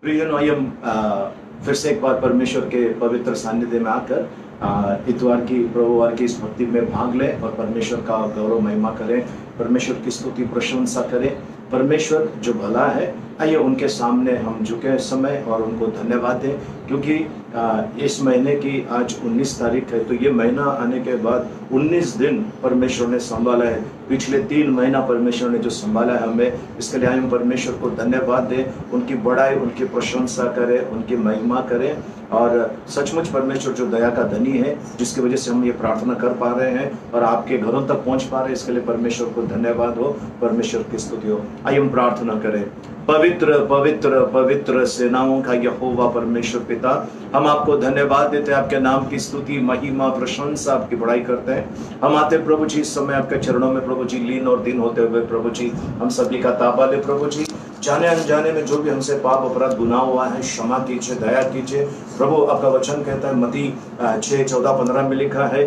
प्रियजनों, आइए हम फिर से एक बार परमेश्वर के पवित्र सानिध्य में आकर इतवार की प्रभुवार की इस भक्ति में भाग लें और परमेश्वर का गौरव महिमा करें, परमेश्वर की स्तुति प्रशंसा करें। परमेश्वर जो भला है, आइए उनके सामने हम झुके समय और उनको धन्यवाद दें, क्योंकि इस महीने की आज 19 तारीख है। तो ये महीना आने के बाद 19 दिन परमेश्वर ने संभाला है। पिछले 3 महीना परमेश्वर ने जो संभाला है हमें, इसके लिए हम परमेश्वर को धन्यवाद दें, उनकी बड़ाई, उनकी प्रशंसा करें, उनकी महिमा करें। और सचमुच परमेश्वर जो दया का धनी है, जिसकी वजह से हम ये प्रार्थना कर पा रहे हैं और आपके घरों तक पहुंच पा रहे हैं, इसके लिए परमेश्वर को धन्यवाद हो, परमेश्वर की स्तुति हो। आइए हम प्रार्थना करें। पवित्र पवित्र पवित्र सेनाओं का यहोवा परमेश्वर पिता, हम आपको धन्यवाद देते हैं, आपके नाम की स्तुति महिमा प्रशंसा आपकी बड़ाई करते हैं। हम आते प्रभु जी इस समय आपके चरणों में प्रभु जी, लीन और दीन होते हुए प्रभु जी, हम सभी का ताबा ले प्रभु जी। जाने अनजाने में जो भी हमसे पाप अपराध गुनाह हुआ है, क्षमा कीजिए, दया कीजिए प्रभु। आपका वचन कहता है मत्ती 6:14-15 में लिखा है,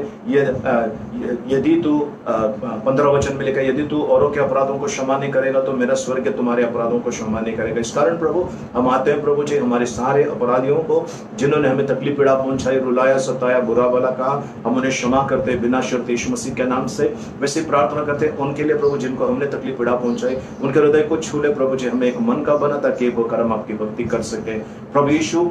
यदि तू 15 वचन में लिखा है, यदि तू औरों के अपराधों को क्षमा नहीं करेगा तो मेरा स्वर्ग तुम्हारे अपराधों को क्षमा नहीं करेगा। इस कारण प्रभु हम आते हैं प्रभु जी, हमारे सारे अपराधियों को जिन्होंने हमें तकलीफ पीड़ा पहुंचाई, रुलाया, सताया, बुरा भला कहा, हम उन्हें क्षमा करते हैं बिना शर्त यीशु मसीह के नाम से। वैसे प्रार्थना करते हैं उनके लिए प्रभु जिनको हमने तकलीफ पीड़ा पहुंचाई, उनके हृदय को छू ले प्रभु जी, एक मन का बना ताकि वो कर्म आपकी भक्ति कर सके। प्रभु यीशु,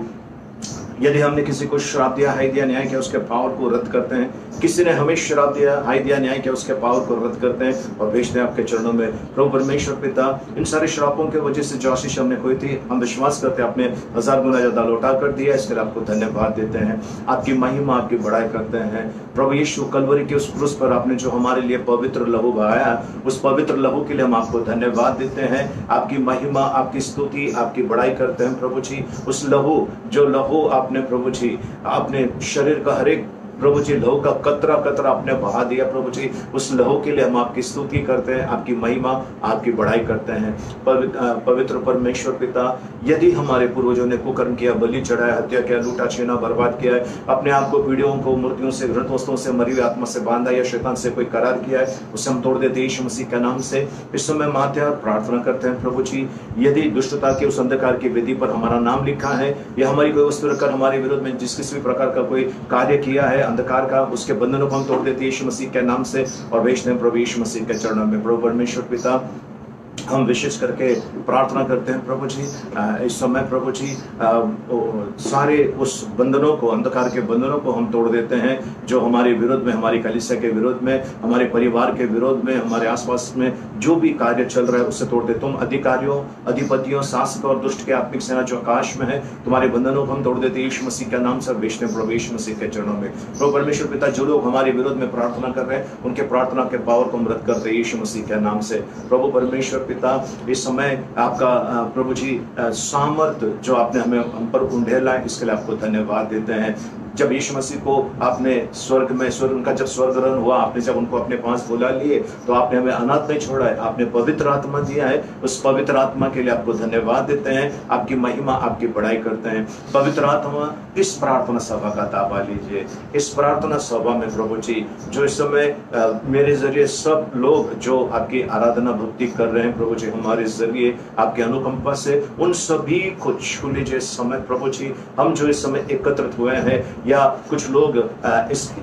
यदि हमने किसी को श्राप दिया, हाय दिया, न्याय किया, उसके पावर को रद्द करते हैं। किसी ने हमें श्राप दिया, हाय दिया, न्याय किया, उसके पावर को रद्द करते हैं और भेजते हैं आपके चरणों में। प्रभु परमेश्वर पिता, इन सारे श्रापों के वजह से जो आशीष हमने खोई थी, हम विश्वास करते हैं आपने 1000 गुना ज्यादा लौटा कर दिया। इसके लिए आपको धन्यवाद देते हैं, आपकी महिमा, आपकी बड़ाई करते हैं। प्रभु यीशु, कलवरी के उस क्रूस पर आपने जो हमारे लिए पवित्र लहू बहाया, उस पवित्र लहू के लिए हम आपको धन्यवाद देते हैं। आपकी महिमा, आपकी स्तुति, आपकी बड़ाई करते हैं प्रभु जी। उस लहू, जो लहू आपने प्रभु जी अपने शरीर का हर एक प्रभु जी लहू का कतरा कतरा आपने बहा दिया प्रभु जी, उस लहू के लिए हम आपकी स्तुति करते हैं, आपकी महिमा, आपकी बड़ाई करते हैं। पवित्र परमेश्वर पिता, यदि हमारे पूर्वजों ने कुकर्म किया, बलि चढ़ाया, हत्या किया, लूटा छीना, बर्बाद किया है, अपने आप को पीढ़ियों को, मूर्तियों से, घृत वस्तुओं से, मरी हुई आत्मा से बांधा या शैतान से कोई करार किया है, उसे हम तोड़ देते हैं यीशु मसीह के नाम से। इस समय माते और प्रार्थना करते हैं प्रभु जी, यदि दुष्टता के उस अंधकार की वेदी पर हमारा नाम लिखा है या हमारी कोई वस्तु रखकर हमारे विरोध में जिस किसी भी प्रकार का कोई कार्य किया है अंधकार का, उसके बंधनों को हम तोड़ देते हैं यीशु मसीह के नाम से और भेजते हैं प्रभु यीशु मसीह के चरणों में। प्रभु परमेश्वर पिता, हम विशेष करके प्रार्थना करते हैं प्रभु जी, इस समय प्रभु जी सारे उस बंधनों को, अंधकार के बंधनों को हम तोड़ देते हैं जो हमारे विरोध में, हमारी कलीसिया के विरोध में, हमारे परिवार के विरोध में, हमारे आसपास में जो भी कार्य चल रहा है उससे तोड़ देते। तुम अधिकारियों, अधिपतियों, शासक और दुष्ट के आत्मिक सेना जो आकाश में है, तुम्हारे बंधनों को हम तोड़ देते यीशु मसीह के नाम से, भेजते हैं प्रभु यीशु मसीह के चरणों में। प्रभु परमेश्वर पिता, जो लोग हमारे विरोध में प्रार्थना कर रहे हैं, उनके प्रार्थना के पावर को हम रद्द करते हैं यीशु मसीह के नाम से। प्रभु परमेश्वर पिता, इस समय आपका प्रभु जी सामर्थ जो आपने हमें हम पर उंडेला है, इसके लिए आपको धन्यवाद देते हैं। जब यीशु मसीह को आपने स्वर्ग में, उनका जब स्वर्गरोहण हुआ, आपने जब उनको अपने पास बुला लिए, तो आपने हमें अनाथ नहीं छोड़ा है, आपने पवित्र आत्मा दिया है। उस पवित्र आत्मा के लिए आपको धन्यवाद देते हैं, आपकी महिमा, आपकी बड़ाई करते हैं। पवित्र आत्मा, इस प्रार्थना सभा का ताबा लीजिए। इस प्रार्थना सभा में प्रभु जी, जो इस समय मेरे जरिए सब लोग जो आपकी आराधना भक्ति कर रहे हैं प्रभु जी, हमारे जरिए आपके अनुकंपा से उन सभी को छू लीजिए इस समय प्रभु जी। हम जो इस समय एकत्रित हुए हैं या कुछ लोग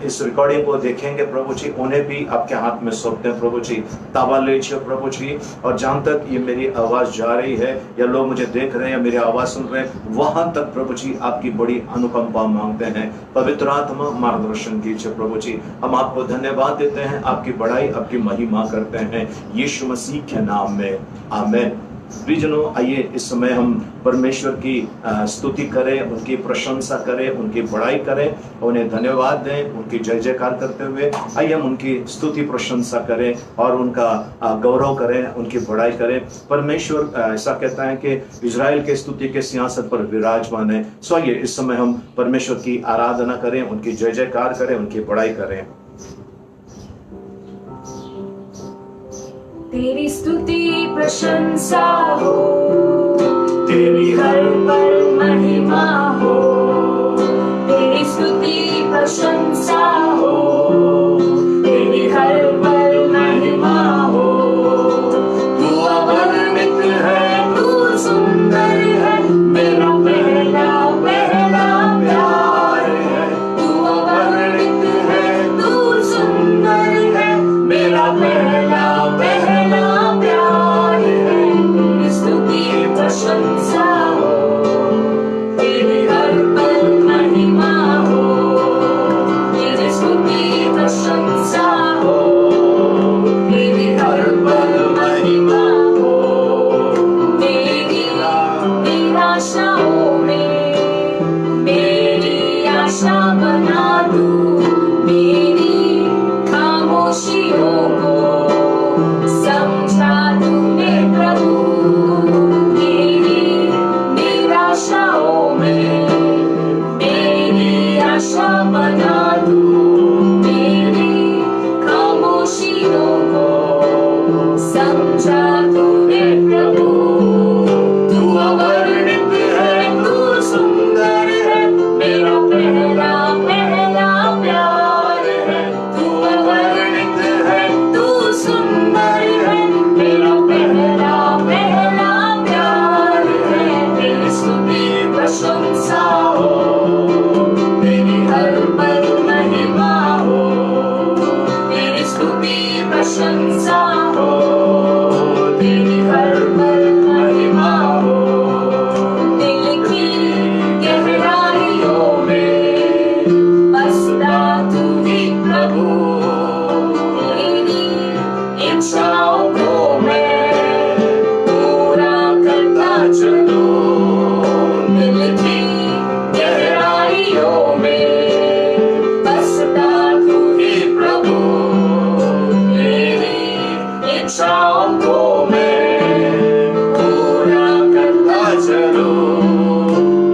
इस रिकॉर्डिंग को देखेंगे प्रभु जी, उन्हें भी आपके हाथ में सौंपते हैं प्रभु जी। ताबा लीजिए प्रभु जी, और जहां तक ये मेरी आवाज जा रही है या लोग मुझे देख रहे हैं या मेरी आवाज सुन रहे हैं, वहां तक प्रभु जी आपकी बड़ी अनुकंपा मांगते हैं। पवित्र आत्मा मार्गदर्शन कीजिए प्रभु जी। हम आपको धन्यवाद देते हैं, आपकी बड़ाई, आपकी महिमा करते हैं यीशु मसीह के नाम में, आमीन। प्रियजनों, आइए इस समय हम परमेश्वर की स्तुति करें, उनकी प्रशंसा करें, उनकी बड़ाई करें, उन्हें धन्यवाद दें, उनकी जय जयकार करते हुए आइए हम उनकी स्तुति प्रशंसा करें और उनका गौरव करें, उनकी बड़ाई करें। परमेश्वर ऐसा कहता है कि इजराइल के स्तुति के सिंहासन पर विराजमान है। सो आइए इस समय हम परमेश्वर की आराधना करें, उनकी जय जयकार करें, उनकी बड़ाई करें। तेरी स्तुति प्रशंसा हो, तेरी हर पल महिमा हो, तेरी स्तुति प्रशंसा हो, तेरी हर पल महिमा हो। तू अवर्णित है, तू सुंदर है, मेरा चलो दिल की गहराइयों में बसता तू ही प्रभु, तेरी इच्छाओं को मैं पूरा करता चलूं।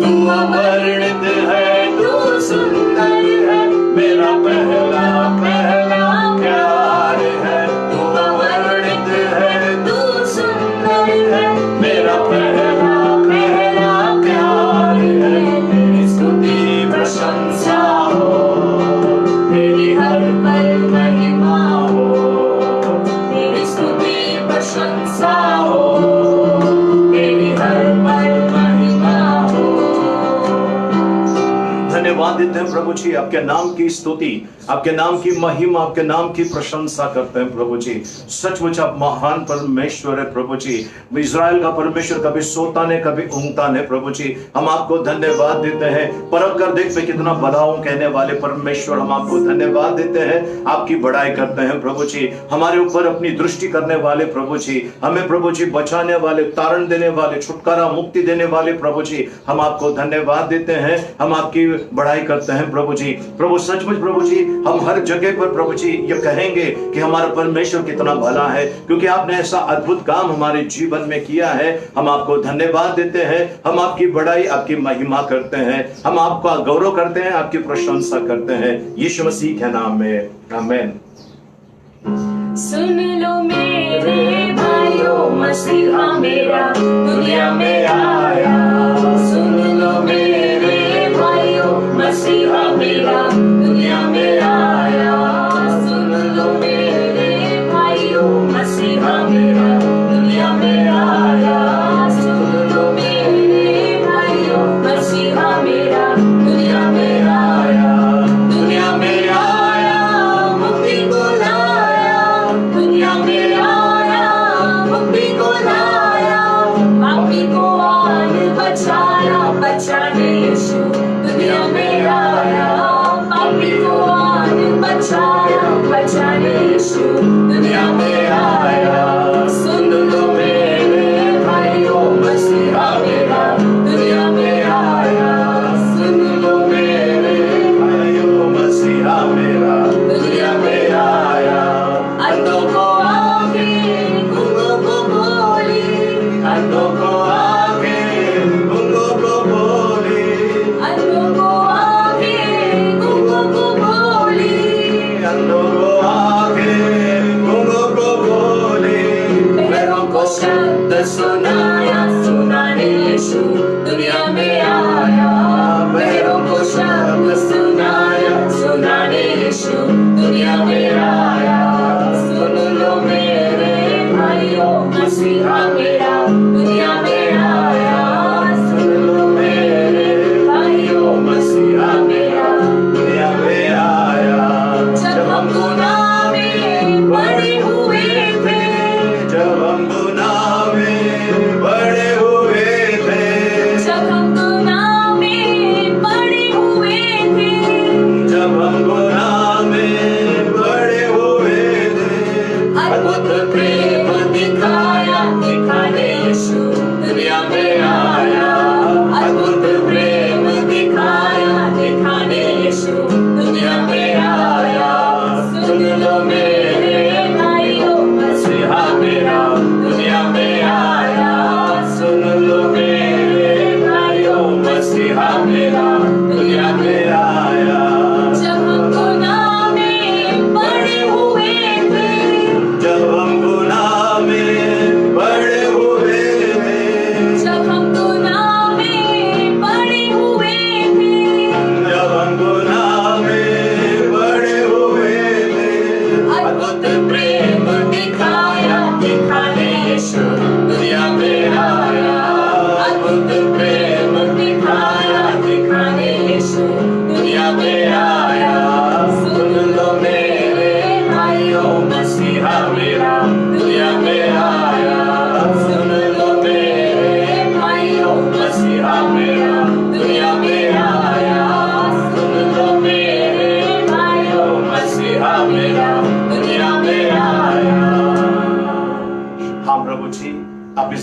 तू अवर्णित है, तू सुंदर है, मेरा पहला पहला प्यार है। तू अवर्णित है, तू सुंदर है, मेरा पहला पहला प्यार है। तेरी स्तुति प्रशंसा हो, तेरी हर पल महिमा हो, तेरी स्तुति प्रशंसा हो, तेरी हर पल महिमा हो। धन्यवाद देते हैं प्रभु जी, आपके नाम की स्तुति, आपके नाम की महिमा, आपके नाम की प्रशंसा करते हैं प्रभु जी। सचमुच आप महान परमेश्वर है प्रभु जी। इज़राइल का परमेश्वर कभी सोता नहीं, कभी ऊँगता नहीं प्रभु जी। हम आपको धन्यवाद देते हैं। परख कर देख पे कितना भला हूं कहने वाले परमेश्वर, हम आपको धन्यवाद देते हैं, आपकी बड़ाई करते हैं प्रभु जी। हमारे ऊपर अपनी दृष्टि करने वाले प्रभु जी, हमें प्रभु जी बचाने वाले, तारण देने वाले, छुटकारा मुक्ति देने वाले प्रभु जी, हम आपको धन्यवाद देते हैं, हम आपकी बड़ाई करते हैं प्रभु जी। प्रभु सचमुच प्रभु जी, हम हर जगह पर प्रभु जी ये कहेंगे कि हमारा परमेश्वर कितना भला है, क्योंकि आपने ऐसा अद्भुत काम हमारे जीवन में किया है। हम आपको धन्यवाद देते हैं, हम आपकी बड़ाई, आपकी महिमा करते हैं, हम आपका गौरव करते हैं, आपकी प्रशंसा करते हैं, यीशु मसीह के नाम में, आमीन। सुन लो मेरे भाइयों, मसीहा मेरा दुनिया में आया। सुन लो मेरे भाइयों, मसीहा मेरा दुनिया में आया। सुन लो मेरे भाइयों, मसीहा मेरा दुनिया में आया। सुन लो मेरे भाइयों, मसीहा मेरा दुनिया में आया। दुनिया में आया, मुक्ति को लाया। दुनिया में आया, मुक्ति को लाया। पापी को आन बचाया, बचाने यीशु दुनिया में आया। पापी को आन बचाया, बचाने यीशु दुनिया में आया। सुन लो मेरे भाइयों, मसीहा मेरा दुनिया में आया। सुन लो मेरे भाइयों, मसीहा मेरा दुनिया में आया। अंधों को आंखें, गूंगों को बोली। अंधों को आंखें, गूंगों को बोली। अंधों को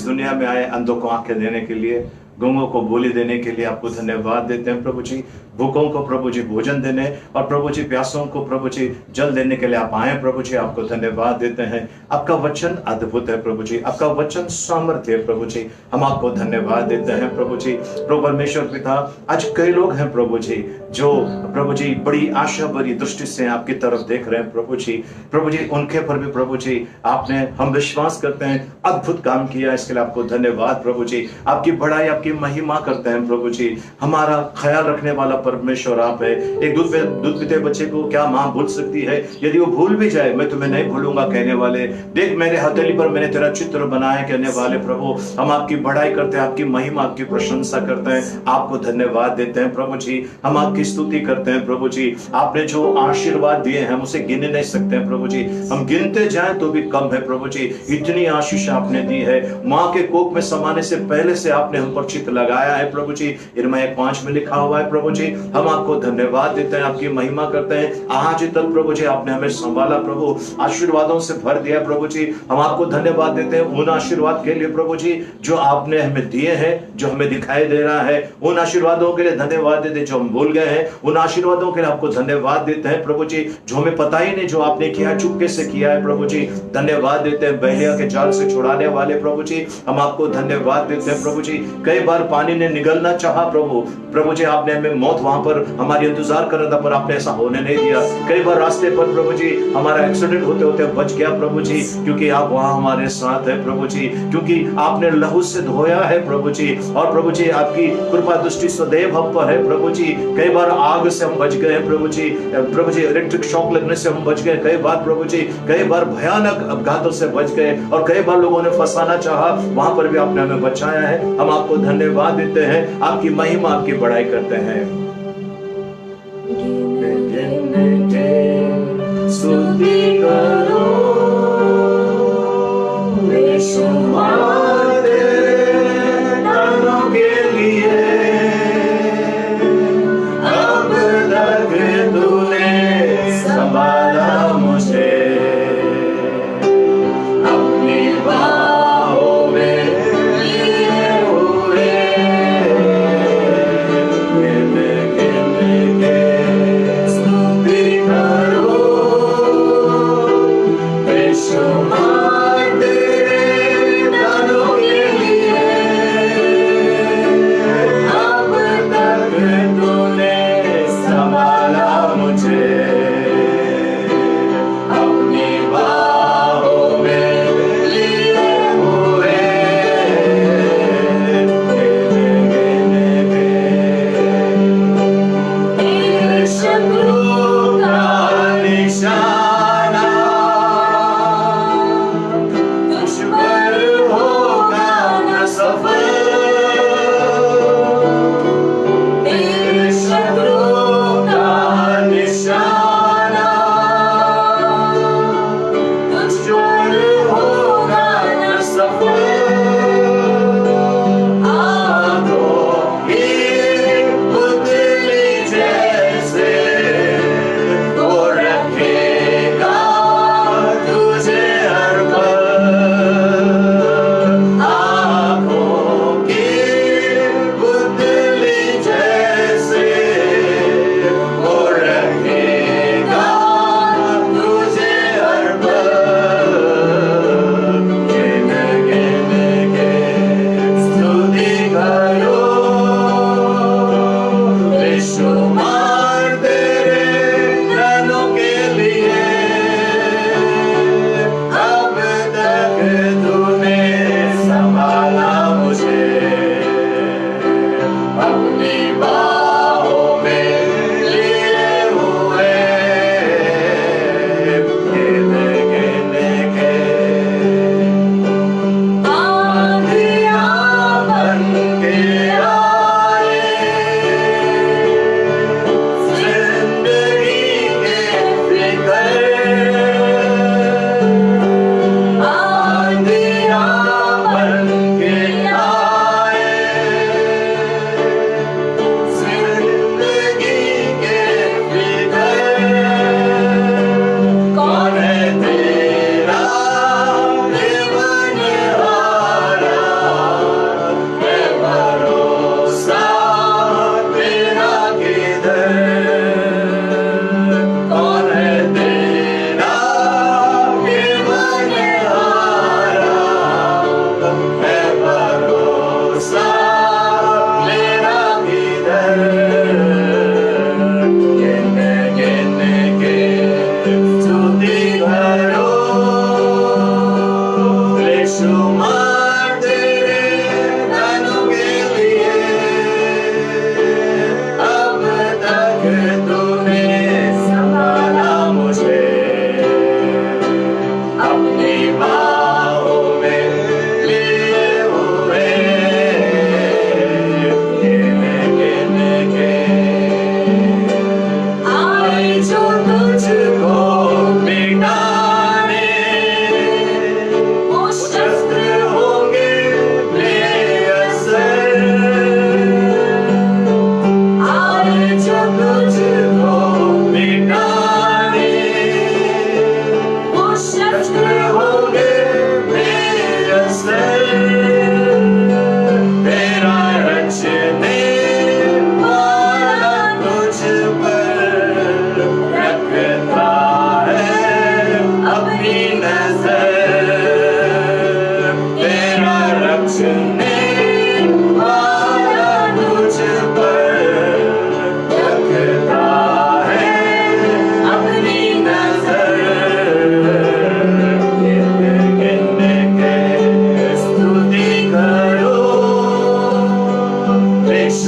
इस दुनिया में आए अंधों को आंखें देने के लिए, गूंगों को बोली देने के लिए आपको धन्यवाद देते हैं प्रभु जी। भूखों को प्रभु जी भोजन देने और प्रभु जी प्यासों को प्रभु जी जल देने के लिए आप आए प्रभु जी, आपको धन्यवाद देते हैं। आपका वचन अद्भुत है प्रभु जी, आपका वचन सामर्थ्य है प्रभु जी, हम आपको धन्यवाद देते हैं प्रभु जी। प्रभु परमेश्वर पिता, आज कई लोग हैं प्रभु जी जो प्रभु जी बड़ी आशा भरी दृष्टि से आपकी तरफ देख रहे हैं प्रभु जी। प्रभु जी उनके पर भी प्रभु जी आपने, हम विश्वास करते हैं, अद्भुत काम किया, इसके लिए आपको धन्यवाद प्रभु जी। आपकी बड़ाई, आपकी महिमा करते हैं प्रभु जी। हमारा ख्याल रखने वाला परमेश्वर आप है। एक दूध पीते बच्चे को क्या मां भूल सकती है? यदि वो भूल भी जाए, मैं तुम्हें नहीं भूलूंगा कहने वाले, देख मेरे हथेली पर मैंने तेरा चित्र बनाया कहने वाले प्रभु, हम आपकी बड़ाई करते हैं, आपकी महिमा, आपकी प्रशंसा करते हैं, आपको धन्यवाद देते हैं प्रभु जी। हम आपकी स्तुति करते हैं प्रभु जी। आपने जो आशीर्वाद दिए हैं हम उसे गिन नहीं सकते हैं प्रभु जी, हम गिनते जाएं तो भी कम है प्रभु जी। इतनी आशीष आपने दी है, मां के कोख में समाने से पहले से आपने हम पर चित्त लगाया है प्रभु जी। यिर्मयाह 1:5 में लिखा हुआ है प्रभु जी। हम आपको धन्यवाद देते हैं, आपकी महिमा करते हैं। आज तक प्रभु जी आपने हमें संभाला प्रभु, आशीर्वादों से भर दिया प्रभु जी। हम आपको धन्यवाद देते हैं उन आशीर्वाद के लिए प्रभु जी जो आपने हमें दिए हैं, जो हमें दिखाई दे रहा है। उन आशीर्वादों के लिए धन्यवाद देते हैं जो हम भूल गए हैं, उन आशीर्वादों के लिए आपको धन्यवाद देते हैं प्रभु जी जो हमें पता ही नहीं, जो आपने किया चुपके से किया है प्रभु जी। धन्यवाद देते हैं बहलिया के जाल से छुड़ाने वाले प्रभु जी, हम आपको धन्यवाद देते हैं प्रभु जी। कई बार पानी ने निगलना चाहा प्रभु जी, आपने हमें मौत वहां पर हमारी इंतजार कर रहा था पर आपने ऐसा होने नहीं दिया। कई बार रास्ते पर प्रभु जी हमारा एक्सीडेंट होते होते बच गया प्रभु जी, क्योंकि आप वहां हमारे साथ है प्रभु जी, क्योंकि आपने लहू से धोया है प्रभु जी। और प्रभु जी आपकी कृपा दृष्टि सदैव हम पर है प्रभु जी। कई बार आग से हम बच गए प्रभु जी, इलेक्ट्रिक शॉक लगने से हम बच गए कई बार प्रभु जी, कई बार भयानक अपघातों से बच गए और कई बार लोगों ने फंसाना चाहा, वहां पर भी आपने हमें बचाया है। हम आपको धन्यवाद देते हैं, आपकी महिमा, आपकी बड़ाई करते हैं। स्तुति करो तुम्हारे दानों के लिए, अब तक तूने संभाला मुझे अपनी बाहों में लिए हुए। गिन गिन के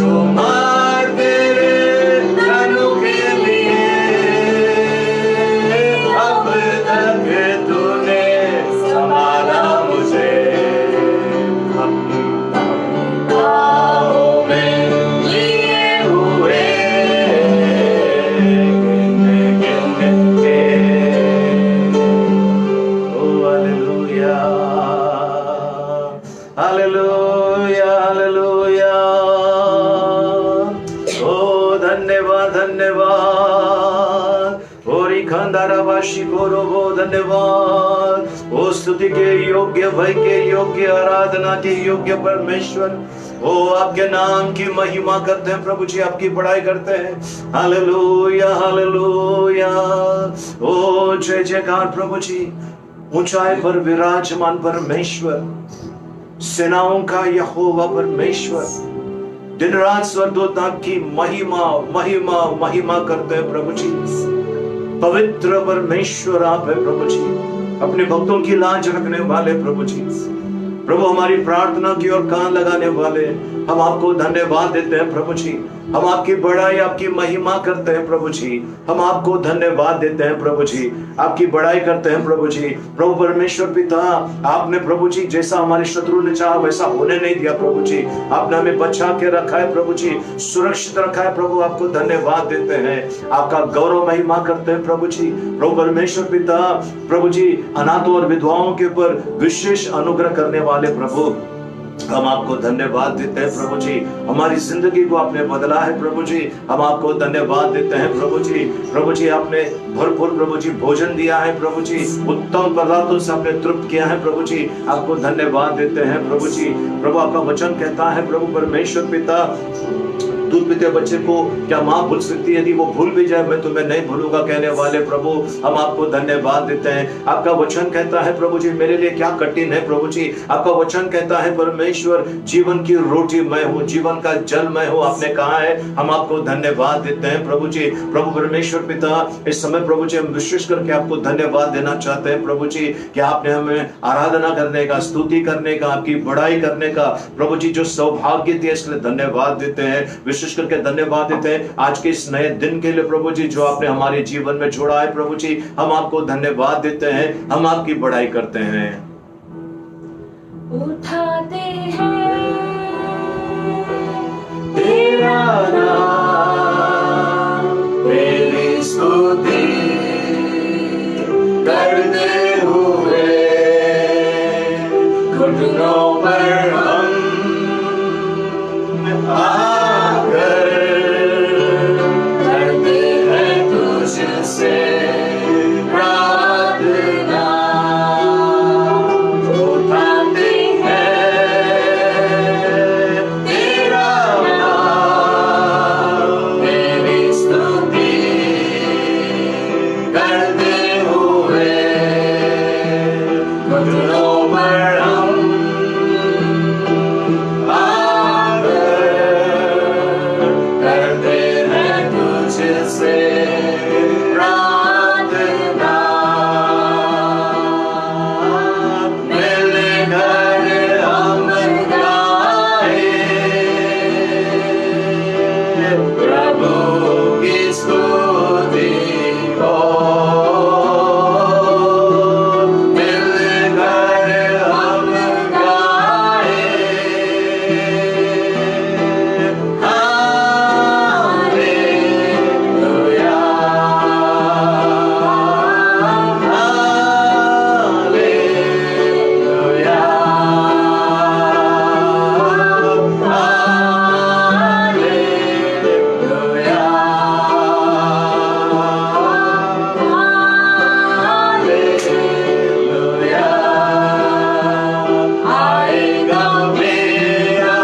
शुमार तेरे धनु के लिए अब तक तूने संभाला मुझे अपनी बाहों में लिए हुए गिन के। ओ हालेलुया हालेलुया हालेलुया। ओ धन्यवाद धन्यवाद। ओरी खंडारावाशी कोरोबो धन्यवाद। ओ स्तुति के योग्य, भय के योग्य, आराधना के योग्य परमेश्वर, ओ आपके नाम की महिमा करते हैं प्रभु जी, आपकी बड़ाई करते हैं। Hallelujah hallelujah. ओ जय जयकार प्रभु जी। ऊंचाई पर विराजमान परमेश्वर, सेनाओं का यहोवा परमेश्वर, दिन रात स्वर्गदूत आपकी महिमा महिमा महिमा करते हैं प्रभु जी। पवित्र परमेश्वर आप है प्रभु जी, अपने भक्तों की लाज रखने वाले प्रभु जी। प्रभु हमारी प्रार्थना की ओर कान लगाने वाले, हम आपको धन्यवाद देते हैं प्रभु जी। हम आपकी बड़ाई, आपकी महिमा करते हैं प्रभु जी। हम आपको धन्यवाद देते हैं प्रभु जी, आपकी बड़ाई करते हैं प्रभु जी। प्रभु परमेश्वर पिता, आपने प्रभु जी जैसा हमारे शत्रु ने चाहा वैसा होने नहीं दिया प्रभु जी। आपने हमें बचा के रखा है प्रभु जी, सुरक्षित रखा है प्रभु। आपको धन्यवाद देते हैं, आपका गौरव महिमा करते हैं प्रभु जी। प्रभु परमेश्वर पिता, प्रभु जी अनाथों और विधवाओं के ऊपर विशेष अनुग्रह करने वाले प्रभु, हम आपको धन्यवाद देते हैं प्रभु जी। हमारी जिंदगी को आपने बदला है प्रभु जी, हम आपको धन्यवाद देते हैं प्रभु जी। प्रभु जी आपने भरपूर प्रभु जी भोजन दिया है प्रभु जी, उत्तम पदार्थों से आपने तृप्त किया है प्रभु जी, आपको धन्यवाद देते हैं प्रभु जी। प्रभु आपका वचन कहता है प्रभु परमेश्वर पिता, दूध पीते बच्चे को क्या माँ भूल सकती है? यदि वो भूल भी जाए मैं तुम्हें नहीं भूलूंगा कहने वाले प्रभु, हम आपको धन्यवाद देते हैं। आपका वचन कहता है प्रभु जी, मेरे लिए क्या कठिन है प्रभु जी। आपका वचन कहता है परमेश्वर, जीवन की रोटी मैं हूँ, जीवन का जल मैं हूँ, आपने कहा है। हम आपको धन्यवाद देते हैं प्रभु जी। प्रभु परमेश्वर पिता, इस समय प्रभु जी हम विशेष करके आपको धन्यवाद देना चाहते हैं प्रभु जी कि आपने हमें आराधना करने का, स्तुति करने का, आपकी बड़ाई करने का प्रभु जी जो सौभाग्य दिया, इसलिए धन्यवाद देते हैं। विशेष करके धन्यवाद देते हैं आज के इस नए दिन के लिए प्रभु जी, जो आपने हमारे जीवन में जोड़ा है प्रभु जी। हम आपको धन्यवाद देते हैं, हम आपकी बड़ाई करते हैं। उठाते हैं तेरा नाम, तेरी स्तुति करते हुए घुटनों पर हम आकर करते हैं तुझसे प्रार्थना। उठाते हैं तेरा नाम, तेरी स्तुति करते हुए घुटनों पर हम करते हैं तुझसे प्रार्थना। मिलकर हम गाए प्रभु की स्तुति को, मिलकर हम गाए आएगा मेरा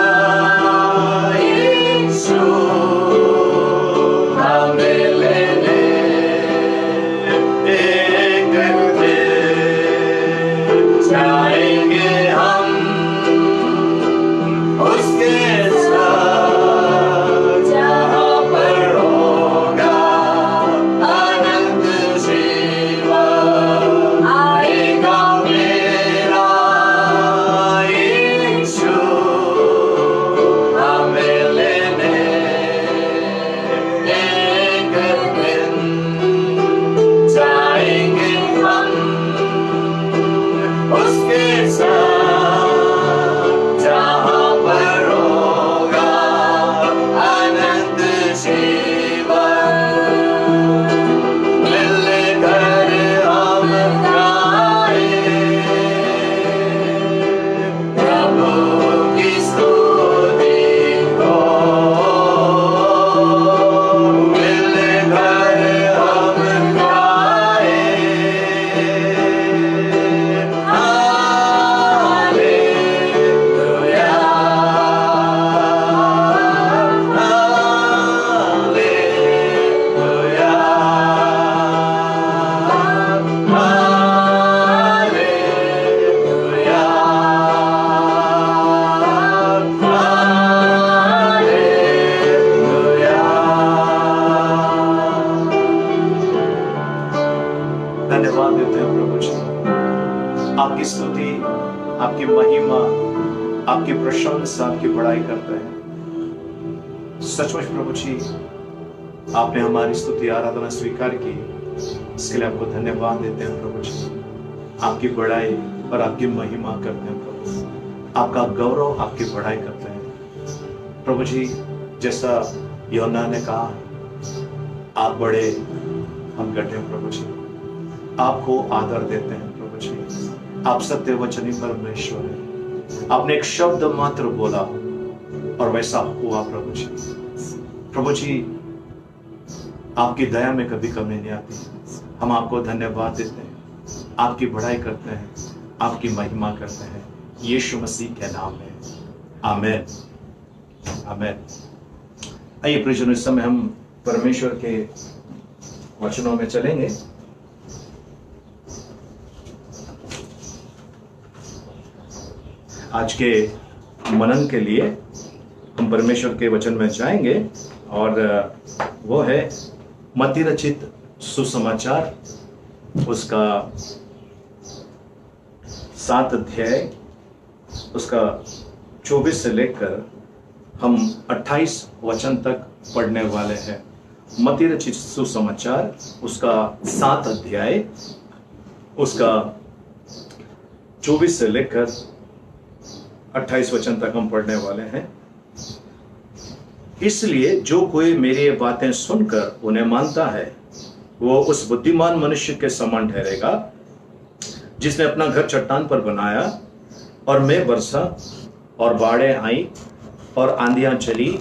आपकी प्रशंसा, आपकी बड़ाई करते हैं। सचमुच प्रभु जी, आपने हमारी स्तुति आराधना स्वीकार की, इसके लिए आपको धन्यवाद देते हैं प्रभु जी। आपकी बड़ाई और आपकी महिमा करते हैं प्रभु, आपका गौरव, आपकी बड़ाई करते हैं प्रभु जी। जैसा यूहन्ना ने कहा, आप बड़े, हम घटे हैं प्रभु जी। आपको आदर देते हैं प्रभु जी। आप सत्य वचनी परमेश्वर है। आपने एक शब्द मात्र बोला और वैसा हुआ प्रभु जी। प्रभु जी, आपकी दया में कभी कमी नहीं आती। हम आपको धन्यवाद देते हैं, आपकी बड़ाई करते हैं, आपकी महिमा करते हैं, यीशु मसीह के नाम में, आमेन, आमेन। आइए प्रियजनों, इस समय हम परमेश्वर के वचनों में चलेंगे। आज के मनन के लिए हम परमेश्वर के वचन में जाएंगे और वो है मत्ती रचित सुसमाचार, उसका 7 अध्याय, उसका 24 से लेकर हम 28 वचन तक पढ़ने वाले हैं। मत्ती रचित सुसमाचार, उसका 7 अध्याय, उसका 24 से लेकर 28 वचन तक हम पढ़ने वाले हैं। इसलिए जो कोई मेरी ये बातें सुनकर उन्हें मानता है, वो उस बुद्धिमान मनुष्य के समान ठहरेगा जिसने अपना घर चट्टान पर बनाया, और मेघ बरसा और बाढ़ें आई और आंधियां चली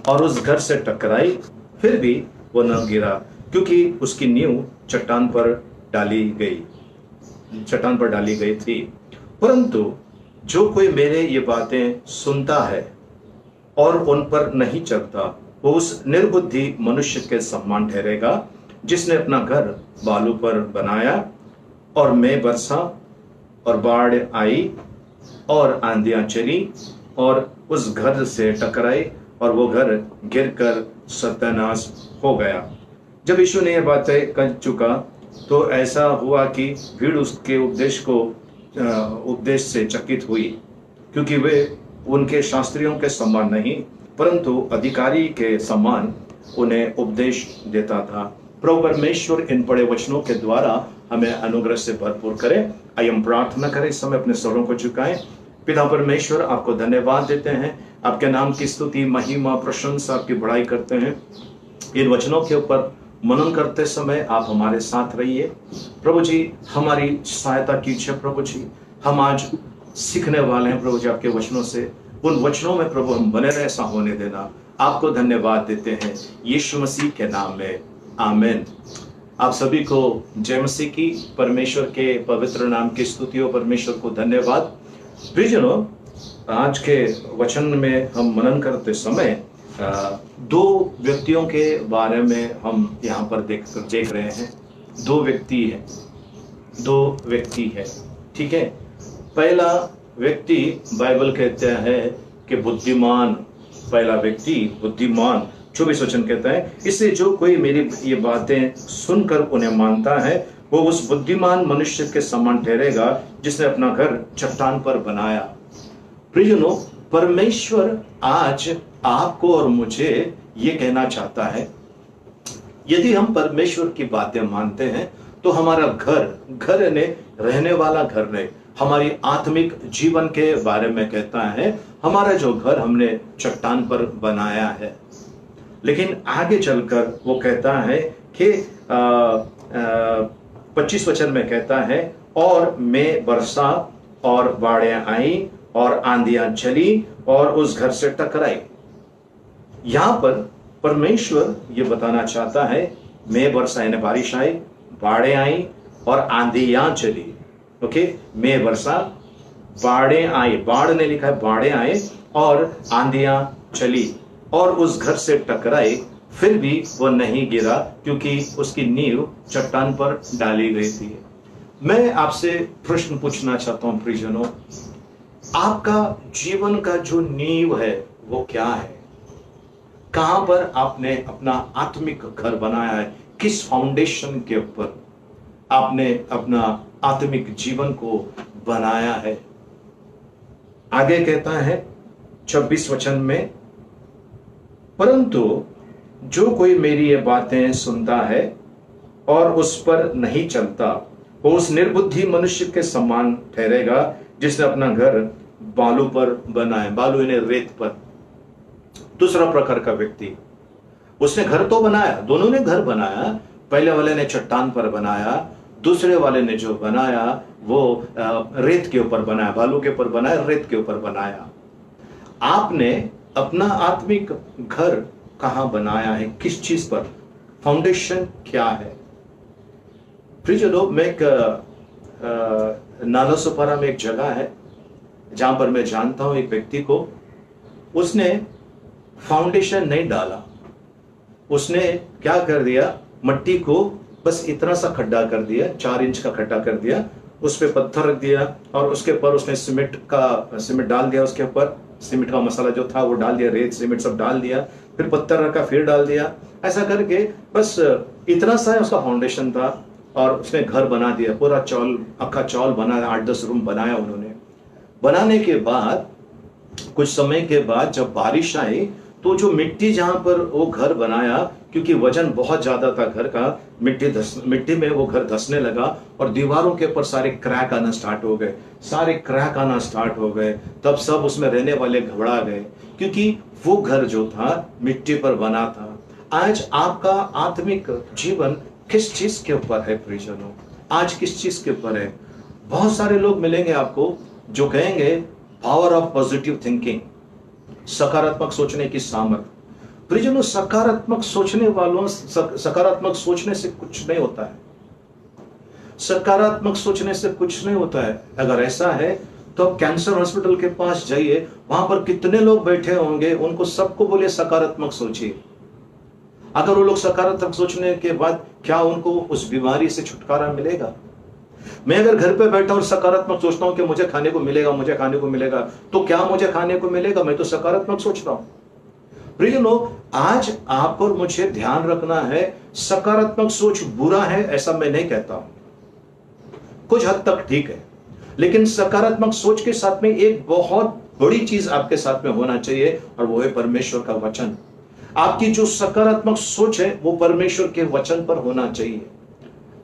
और उस घर से टकराई, फिर भी वो न गिरा, क्योंकि उसकी नींव चट्टान पर डाली गई थी। परंतु जो कोई मेरे ये बातें सुनता है और उन पर नहीं चलता, वो उस निर्बुद्धि मनुष्य के समान ठहरेगा जिसने अपना घर बालू पर बनाया, और मेघ बरसा और बाढ़ आई और आंधियां चली और उस घर से टकराई और वो घर गिरकर सत्यानाश हो गया। जब यीशु ने ये बातें कर चुका तो ऐसा हुआ कि भीड़ उसके उपदेश से चकित हुई, क्योंकि वे उनके शास्त्रियों के समान नहीं परंतु अधिकारी के समान उन्हें उपदेश देता था। प्रभु परमेश्वर इन पढ़े वचनों के द्वारा हमें अनुग्रह से भरपूर करे। आइए हम प्रार्थना करें, इस समय अपने स्वरों को झुकाएं। पिता परमेश्वर, आपको धन्यवाद देते हैं, आपके नाम की स्तुति, महिमा, प्रशंसा, आपकी बड़ाई करते हैं। इन वचनों के ऊपर मनन करते समय आप हमारे साथ रहिए प्रभु जी, हमारी सहायता कीजिए प्रभु जी। हम आज सीखने वाले हैं प्रभु जी आपके वचनों से, उन वचनों में प्रभु हम बने रहे, ऐसा होने देना। आपको धन्यवाद देते हैं यीशु मसीह के नाम में, आमीन। आप सभी को जय मसीह की, परमेश्वर के पवित्र नाम की स्तुति हो, परमेश्वर को धन्यवाद। प्रियजनों, आज के वचन में हम मनन करते समय दो व्यक्तियों के बारे में हम यहाँ पर देख रहे हैं। दो व्यक्ति है, ठीक है। पहला व्यक्ति बाइबल कहता है कि बुद्धिमान, पहला व्यक्ति बुद्धिमान, 24 वचन कहता है, इससे जो कोई मेरी ये बातें सुनकर उन्हें मानता है, वो उस बुद्धिमान मनुष्य के समान ठहरेगा जिसने अपना घर चट्टान पर बनाया। प्रियजनों, परमेश्वर आज आपको और मुझे ये कहना चाहता है, यदि हम परमेश्वर की बातें मानते हैं तो हमारा घर ने रहने वाला घर नहीं, हमारी आत्मिक जीवन के बारे में कहता है। हमारा जो घर हमने चट्टान पर बनाया है, लेकिन आगे चलकर वो कहता है कि 25 वचन में कहता है, और मेघ बरसा और बाढ़ें आई और आंधियां चली और उस घर से टकराई। यहां पर परमेश्वर ये बताना चाहता है, मेघ बरसा यानी बारिश आई, बाढ़ें आई और आंधियां चली। ओके, मेघ बरसा, बाढ़ें आई, बाढ़ ने लिखा है बाढ़ें आए और आंधियां चली और उस घर से टकराई, फिर भी वो नहीं गिरा क्योंकि उसकी नींव चट्टान पर डाली गई थी। मैं आपसे प्रश्न पूछना चाहता हूं प्रियजनों, आपका जीवन का जो नींव है वो क्या है? कहां पर आपने अपना आत्मिक घर बनाया है? किस फाउंडेशन के ऊपर आपने अपना आत्मिक जीवन को बनाया है? आगे कहता है 26 वचन में, परंतु जो कोई मेरी ये बातें सुनता है और उस पर नहीं चलता, वो उस निर्बुद्धि मनुष्य के समान ठहरेगा जिसने अपना घर बालू पर बनाया। बालू यानी रेत पर। दूसरा प्रकार का व्यक्ति, उसने घर तो बनाया, दोनों ने घर बनाया, पहले वाले ने चट्टान पर बनाया, दूसरे वाले ने जो बनाया वो रेत के ऊपर बनाया, बालू के ऊपर बनाया, रेत के ऊपर बनाया। आपने अपना आत्मिक घर कहां बनाया है, किस चीज पर, फाउंडेशन क्या है? प्रियजनों, मैं एक नालासोपारा में एक जगह है जहां पर मैं जानता हूं एक व्यक्ति को, उसने फाउंडेशन नहीं डाला। उसने क्या कर दिया, मट्टी को बस इतना सा खड्डा कर दिया, 4 इंच का खड्डा कर दिया, उस पे पत्थर रख दिया और उसके ऊपर उसने सीमेंट डाल दिया, उसके ऊपर सीमेंट का मसाला जो था वो डाल दिया, रेत सीमेंट सब डाल दिया, फिर पत्थर रखा, फिर डाल दिया। ऐसा करके बस इतना सा उसका फाउंडेशन था और उसने घर बना दिया, पूरा अक्का चौल बनाया, 8-10 रूम बनाया उन्होंने। बनाने के बाद कुछ समय के बाद जब बारिश आई तो जो मिट्टी जहां पर वो घर बनाया, क्योंकि वजन बहुत ज्यादा था घर का, मिट्टी में वो घर धंसने लगा और दीवारों के ऊपर सारे क्रैक आना स्टार्ट हो गए, सारे क्रैक आना स्टार्ट हो गए। तब सब उसमें रहने वाले घबरा गए, क्योंकि वो घर जो था मिट्टी पर बना था। आज आपका आत्मिक जीवन किस चीज के ऊपर है प्रियजनों? आज किस चीज के ऊपर है? बहुत सारे लोग मिलेंगे आपको जो कहेंगे पावर ऑफ पॉजिटिव थिंकिंग, सकारात्मक सोचने की सामर्थ्य। प्रियजनों, सकारात्मक सोचने वालों, सकारात्मक सोचने से कुछ नहीं होता है, सकारात्मक सोचने से कुछ नहीं होता है। अगर ऐसा है तो आप कैंसर हॉस्पिटल के पास जाइए, वहां पर कितने लोग बैठे होंगे, उनको सबको बोले सकारात्मक सोचिए। अगर वो लोग सकारात्मक सोचने के बाद क्या उनको उस बीमारी से छुटकारा मिलेगा? मैं अगर घर पे बैठा और सकारात्मक सोचता हूं कि मुझे खाने को मिलेगा, मुझे खाने को मिलेगा, तो क्या मुझे खाने को मिलेगा? मैं तो सकारात्मक सोच रहा हूं। प्रियजनों, आज आप और मुझे ध्यान रखना है, सकारात्मक सोच बुरा है ऐसा मैं नहीं कहता हूं, कुछ हद तक ठीक है, लेकिन सकारात्मक सोच के साथ में एक बहुत बड़ी चीज आपके साथ में होना चाहिए और वो है परमेश्वर का वचन। आपकी जो सकारात्मक सोच है वो परमेश्वर के वचन पर होना चाहिए।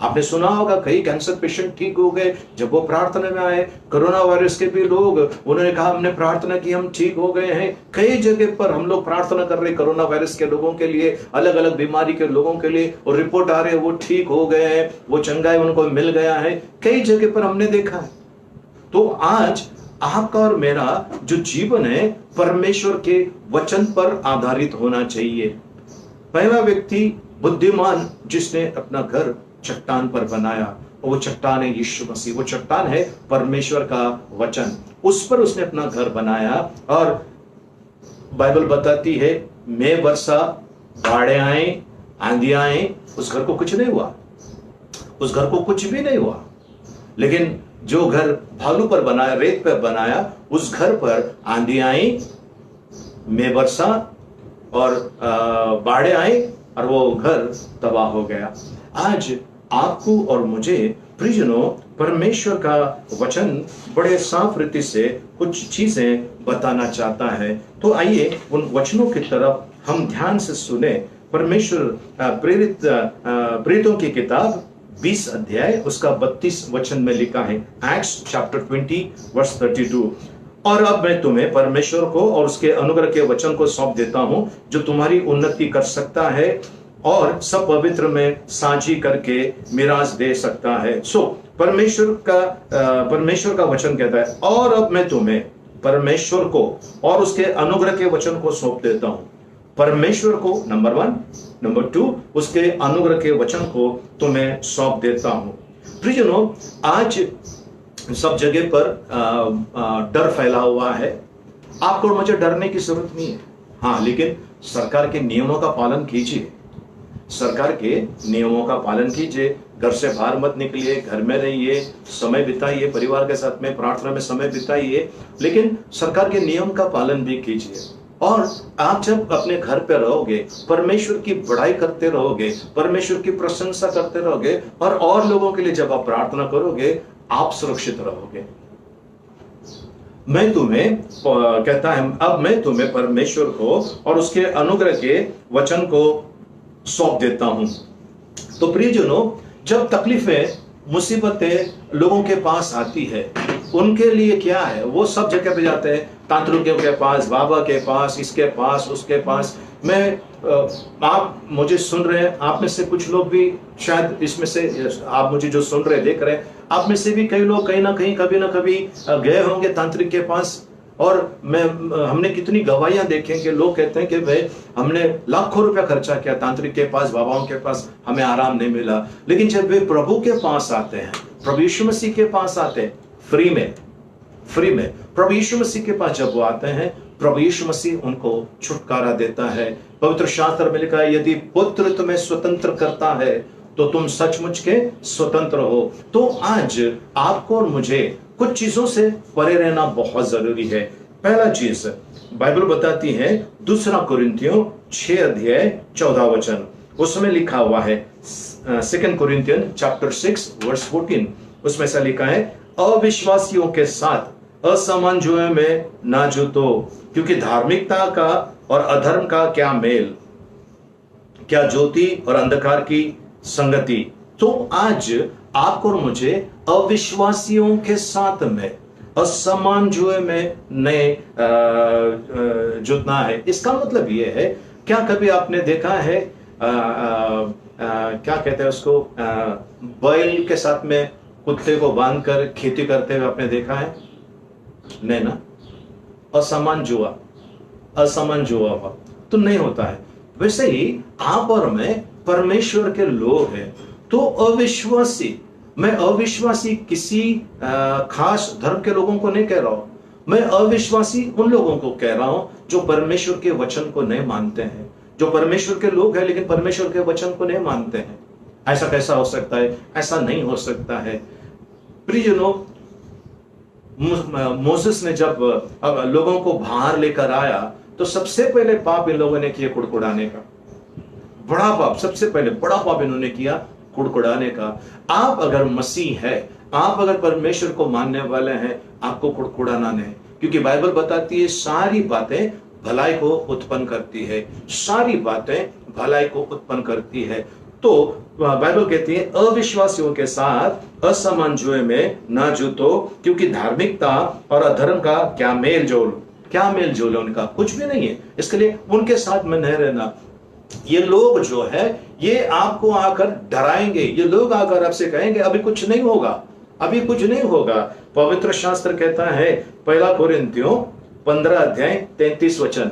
आपने सुना होगा कई कैंसर पेशेंट ठीक हो गए जब वो प्रार्थना में आए। कोरोना वायरस के भी लोग, उन्होंने कहा हमने प्रार्थना की, हम ठीक हो गए हैं। कई जगह पर हम लोग प्रार्थना कर रहे कोरोना वायरस के लोगों के लिए, अलग अलग बीमारी के लोगों के लिए, और रिपोर्ट आ रहे हैं वो ठीक हो गए हैं, वो चंगाई उनको मिल गया है। कई जगह पर हमने देखा है। तो आज आपका और मेरा जो जीवन है परमेश्वर के वचन पर आधारित होना चाहिए। पहला व्यक्ति बुद्धिमान जिसने अपना घर चट्टान पर बनाया, और वो चट्टान है यीशु मसीह, वो चट्टान है परमेश्वर का वचन, उस पर उसने अपना घर बनाया। और बाइबल बताती है मैं वर्षा, बाढ़े आए, आंधियां आए, उस घर को कुछ नहीं हुआ, उस घर को कुछ भी नहीं हुआ। लेकिन जो घर भालू पर बनाया, रेत पर बनाया, उस घर पर आंधी आई, में वर्षा और बाढ़े आई और वो घर तबाह हो गया। आज आपको और मुझे प्रियजनों परमेश्वर का वचन बड़े साफ रीति से कुछ चीजें बताना चाहता है। तो आइए उन वचनों की तरफ हम ध्यान से सुने। परमेश्वर प्रेरितों की किताब 20 अध्याय उसका 32 वचन में लिखा है, एक्ट्स चैप्टर 20 वर्स 32। और अब मैं तुम्हें परमेश्वर को और उसके अनुग्रह के वचन को सौंप देता हूं जो तुम्हारी उन्नति कर सकता है और सब पवित्र में साझी करके मिराज दे सकता है। सो परमेश्वर का वचन कहता है, और अब मैं तुम्हें परमेश्वर को और उसके अनुग्रह के वचन को सौंप देता हूं। परमेश्वर को नंबर 1, नंबर 2 उसके अनुग्रह के वचन को तुम्हें सौंप देता हूं। प्रियजनों, आज सब जगह पर डर फैला हुआ है। आपको और मुझे डरने की जरूरत नहीं है, हाँ, लेकिन सरकार के नियमों का पालन कीजिए, सरकार के नियमों का पालन कीजिए। घर से बाहर मत निकलिए, घर में रहिए, समय बिताइए, परिवार के साथ में प्रार्थना में समय बिताइए, लेकिन सरकार के नियम का पालन भी कीजिए। और आप जब अपने घर पे रहोगे, परमेश्वर की बड़ाई करते रहोगे, परमेश्वर की प्रशंसा करते रहोगे, और लोगों के लिए जब आप प्रार्थना करोगे, आप सुरक्षित रहोगे। मैं तुम्हें कहता है, अब मैं तुम्हें परमेश्वर को और उसके अनुग्रह के वचन को सौंप देता हूं। तो प्रियजनों, जब तकलीफें, मुसीबतें लोगों के पास आती है, उनके लिए क्या है, वो सब जगह पे जाते हैं, तांत्रिकों के पास, बाबा के पास, इसके पास, उसके पास। आप मुझे सुन रहे हैं, आप में से कुछ लोग भी शायद इसमें से, आप मुझे जो सुन रहे देख रहे हैं, आप में से भी कई लोग कहीं ना कहीं कभी ना कभी गए होंगे तांत्रिक के पास। और हमने कितनी गवाहियां देखें कि लोग कहते हैं कि भाई हमने लाखों रुपया खर्चा किया तांत्रिक के पास, बाबाओं के पास, हमें आराम नहीं मिला। लेकिन जब वे प्रभु के पास आते हैं, प्रभु यीशु मसीह के पास आते हैं, फ्री में प्रभु यीशु मसीह के पास जब वो आते हैं, प्रभु यीशु मसीह उनको छुटकारा देता है। पवित्र शास्त्र में लिखा है, यदि पुत्र तुम्हें स्वतंत्र करता है तो तुम सचमुच के स्वतंत्र हो। तो आज आपको और मुझे कुछ चीजों से परे रहना बहुत जरूरी है। पहला चीज बाइबल बताती है, 2 कुरिन्थियों 6:14, उसमें लिखा हुआ है, 2 कुरिन्थियन चैप्टर 6 वर्स 14, उसमें ऐसा लिखा है, अविश्वासियों के साथ असमान जुए में ना जुतो, क्योंकि धार्मिकता का और अधर्म का क्या मेल, क्या ज्योति और अंधकार की संगति। तो आज आपको और मुझे अविश्वासियों के साथ में, असमान जुए में नहीं जुटना है। इसका मतलब यह है, क्या कभी आपने देखा है क्या कहते हैं उसको, बैल के साथ में कुत्ते को बांधकर खेती करते हुए आपने देखा है? नहीं ना। असमान जुआ तो नहीं होता है। वैसे ही आप और मैं परमेश्वर के लोग हैं। तो मैं अविश्वासी किसी खास धर्म के लोगों को नहीं कह रहा हूं, मैं अविश्वासी उन लोगों को कह रहा हूं जो परमेश्वर के वचन को नहीं मानते हैं, जो परमेश्वर के लोग हैं लेकिन परमेश्वर के वचन को नहीं मानते हैं। ऐसा कैसा हो सकता है? ऐसा नहीं हो सकता है। प्रियजनों, मोसेस ने जब लोगों को बाहर लेकर आया तो सबसे पहले पाप इन लोगों ने किया कुड़कुड़ाने का। बड़ा पाप, सबसे पहले बड़ा पाप इन्होंने किया कुड़कुड़ाने का। आप अगर मसीह है, आप अगर परमेश्वर को मानने वाले हैं, आपको कुड़कुड़ाना नहीं, क्योंकि बाइबल बताती है सारी बातें भलाई को उत्पन्न करती है, सारी बातें भलाई को उत्पन्न करती है। तो बाइबल कहती है, अविश्वासियों के साथ असमान जुए में ना जुतो, क्योंकि धार्मिकता और अधर्म का क्या मेल जोल है उनका? कुछ भी नहीं है। इसके लिए उनके साथ में नहीं रहना। ये लोग जो है, ये आपको आकर डराएंगे, ये लोग आकर आपसे कहेंगे अभी कुछ नहीं होगा, अभी कुछ नहीं होगा। पवित्र शास्त्र कहता है, 1 कुरिन्थियों 15:33,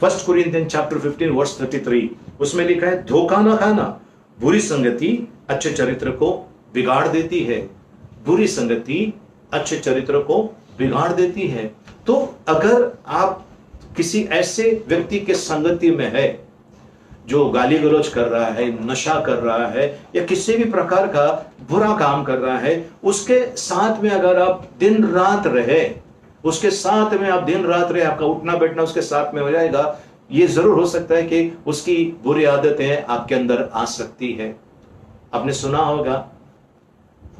1 कुरिन्थियन चैप्टर 15 वर्स 33, उसमें लिखा है, धोखा ना खाना, बुरी संगति अच्छे चरित्र को बिगाड़ देती है। बुरी संगति अच्छे चरित्र को बिगाड़ देती है। तो अगर आप किसी ऐसे व्यक्ति के संगति में है जो गाली गलौज कर रहा है, नशा कर रहा है, या किसी भी प्रकार का बुरा काम कर रहा है, उसके साथ में अगर आप दिन रात रहे, आपका उठना बैठना उसके साथ में हो जाएगा, ये जरूर हो सकता है कि उसकी बुरी आदतें आपके अंदर आ सकती है। आपने सुना होगा,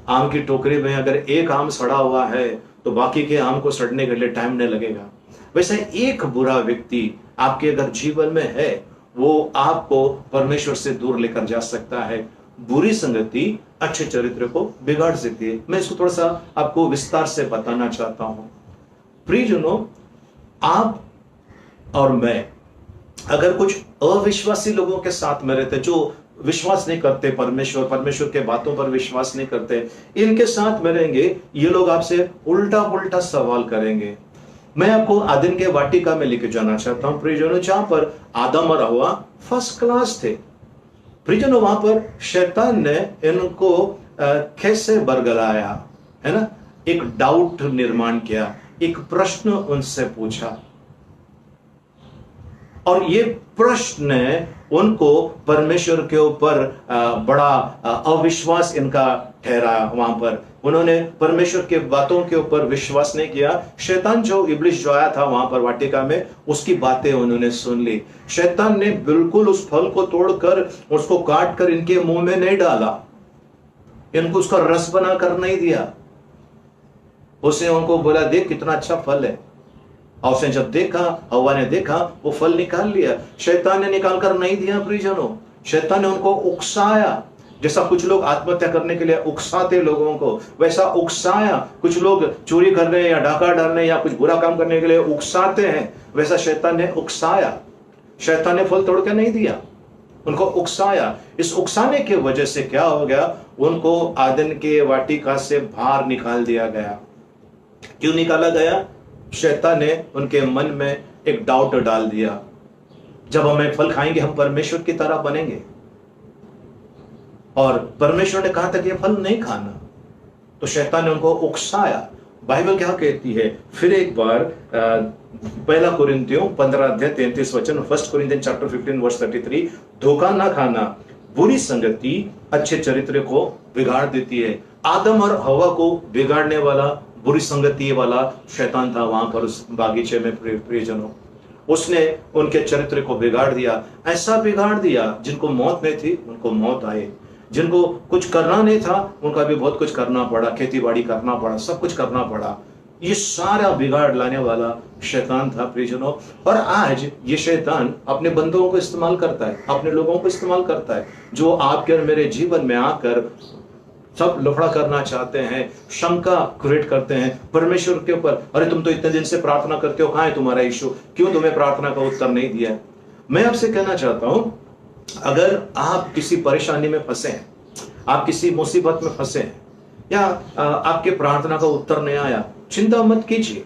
आम की टोकरी में अगर एक आम सड़ा हुआ है तो बाकी के आम को सड़ने के लिए टाइम नहीं लगेगा। वैसे एक बुरा व्यक्ति आपके अगर जीवन में है, वो आपको परमेश्वर से दूर लेकर जा सकता है। बुरी संगति अच्छे चरित्र को बिगाड़ सकती है। मैं इसको थोड़ा सा आपको विस्तार से बताना चाहता हूं। प्रियजनों, आप और मैं अगर कुछ अविश्वासी लोगों के साथ में रहते, जो विश्वास नहीं करते परमेश्वर के बातों पर विश्वास नहीं करते, इनके साथ में रहेंगे, ये लोग आपसे उल्टा पुल्टा सवाल करेंगे। मैं आपको आदम के वाटिका में लेके जाना चाहता हूं प्रियजनों, जहां पर आदम और हव्वा फर्स्ट क्लास थे। प्रियजनों, वहां पर शैतान ने इनको कैसे बरगलाया, है ना, एक डाउट निर्माण किया, एक प्रश्न उनसे पूछा, और ये प्रश्न उनको परमेश्वर के ऊपर बड़ा अविश्वास इनका ठहरा। वहां पर उन्होंने परमेश्वर के बातों के ऊपर विश्वास नहीं किया। शैतान जो इब्लिस जो आया था वहां पर वाटिका में, उसकी बातें उन्होंने सुन ली। शैतान ने बिल्कुल उस फल को तोड़कर, उसको काट कर इनके मुंह में नहीं डाला, इनको उसका रस बना कर नहीं दिया। उसने उनको बोला देख कितना अच्छा फल है, और उसने जब देखा, हवा ने देखा, वो फल निकाल लिया। शैतान ने निकाल कर नहीं दिया प्रियजनों, शैतान ने उनको उकसाया। जैसा कुछ लोग आत्महत्या करने के लिए उकसाते लोगों को, वैसा उकसाया। कुछ लोग चोरी करने या डाका डालने या कुछ बुरा काम करने के लिए उकसाते हैं, वैसा शैतान ने उकसाया। शैतान ने फल तोड़ के नहीं दिया, उनको उकसाया। इस उकसाने की वजह से क्या हो गया, उनको आदन के वाटिका से बाहर निकाल दिया गया। क्यों निकाला गया? शैतान ने उनके मन में एक डाउट डाल दिया, जब हमें फल खाएंगे हम परमेश्वर की तरह बनेंगे, और परमेश्वर ने कहा था कि ये फल नहीं खाना, तो शैतान ने उनको उकसाया। बाइबल क्या कहती है फिर एक बार, पहला कुरिन्थियों 15:33, फर्स्ट कुरिन्थियन चैप्टर 15 वर्स 33, धोखा ना खाना, बुरी संगति अच्छे चरित्र को बिगाड़ देती है। आदम और हवा को बिगाड़ने वाला, बुरी संगति वाला शैतान था वहां पर उस बागीचे में प्रियजनों। उसने उनके चरित्र को बिगाड़ दिया, ऐसा बिगाड़ दिया जिनको मौत नहीं थी उनको मौत आए, जिनको कुछ करना नहीं था उनका भी बहुत कुछ करना पड़ा, खेती बाड़ी करना पड़ा, सब कुछ करना पड़ा। ये सारा बिगाड़ लाने वाला शैतान था प्रियजनों। और आज ये शैतान अपने बंदों को इस्तेमाल करता है, अपने लोगों को इस्तेमाल करता है, जो आपके और मेरे जीवन में आकर सब लफड़ा करना चाहते हैं, शंका क्रिएट करते हैं परमेश्वर के ऊपर। अरे तुम तो इतने दिन से प्रार्थना करते हो, कहां है तुम्हारा यीशु, क्यों तुम्हें प्रार्थना का उत्तर नहीं दिया? मैं आपसे कहना चाहता हूं, अगर आप किसी परेशानी में फंसे हैं, आप किसी मुसीबत में फंसे हैं, या आपके प्रार्थना का उत्तर नहीं आया, चिंता मत कीजिए।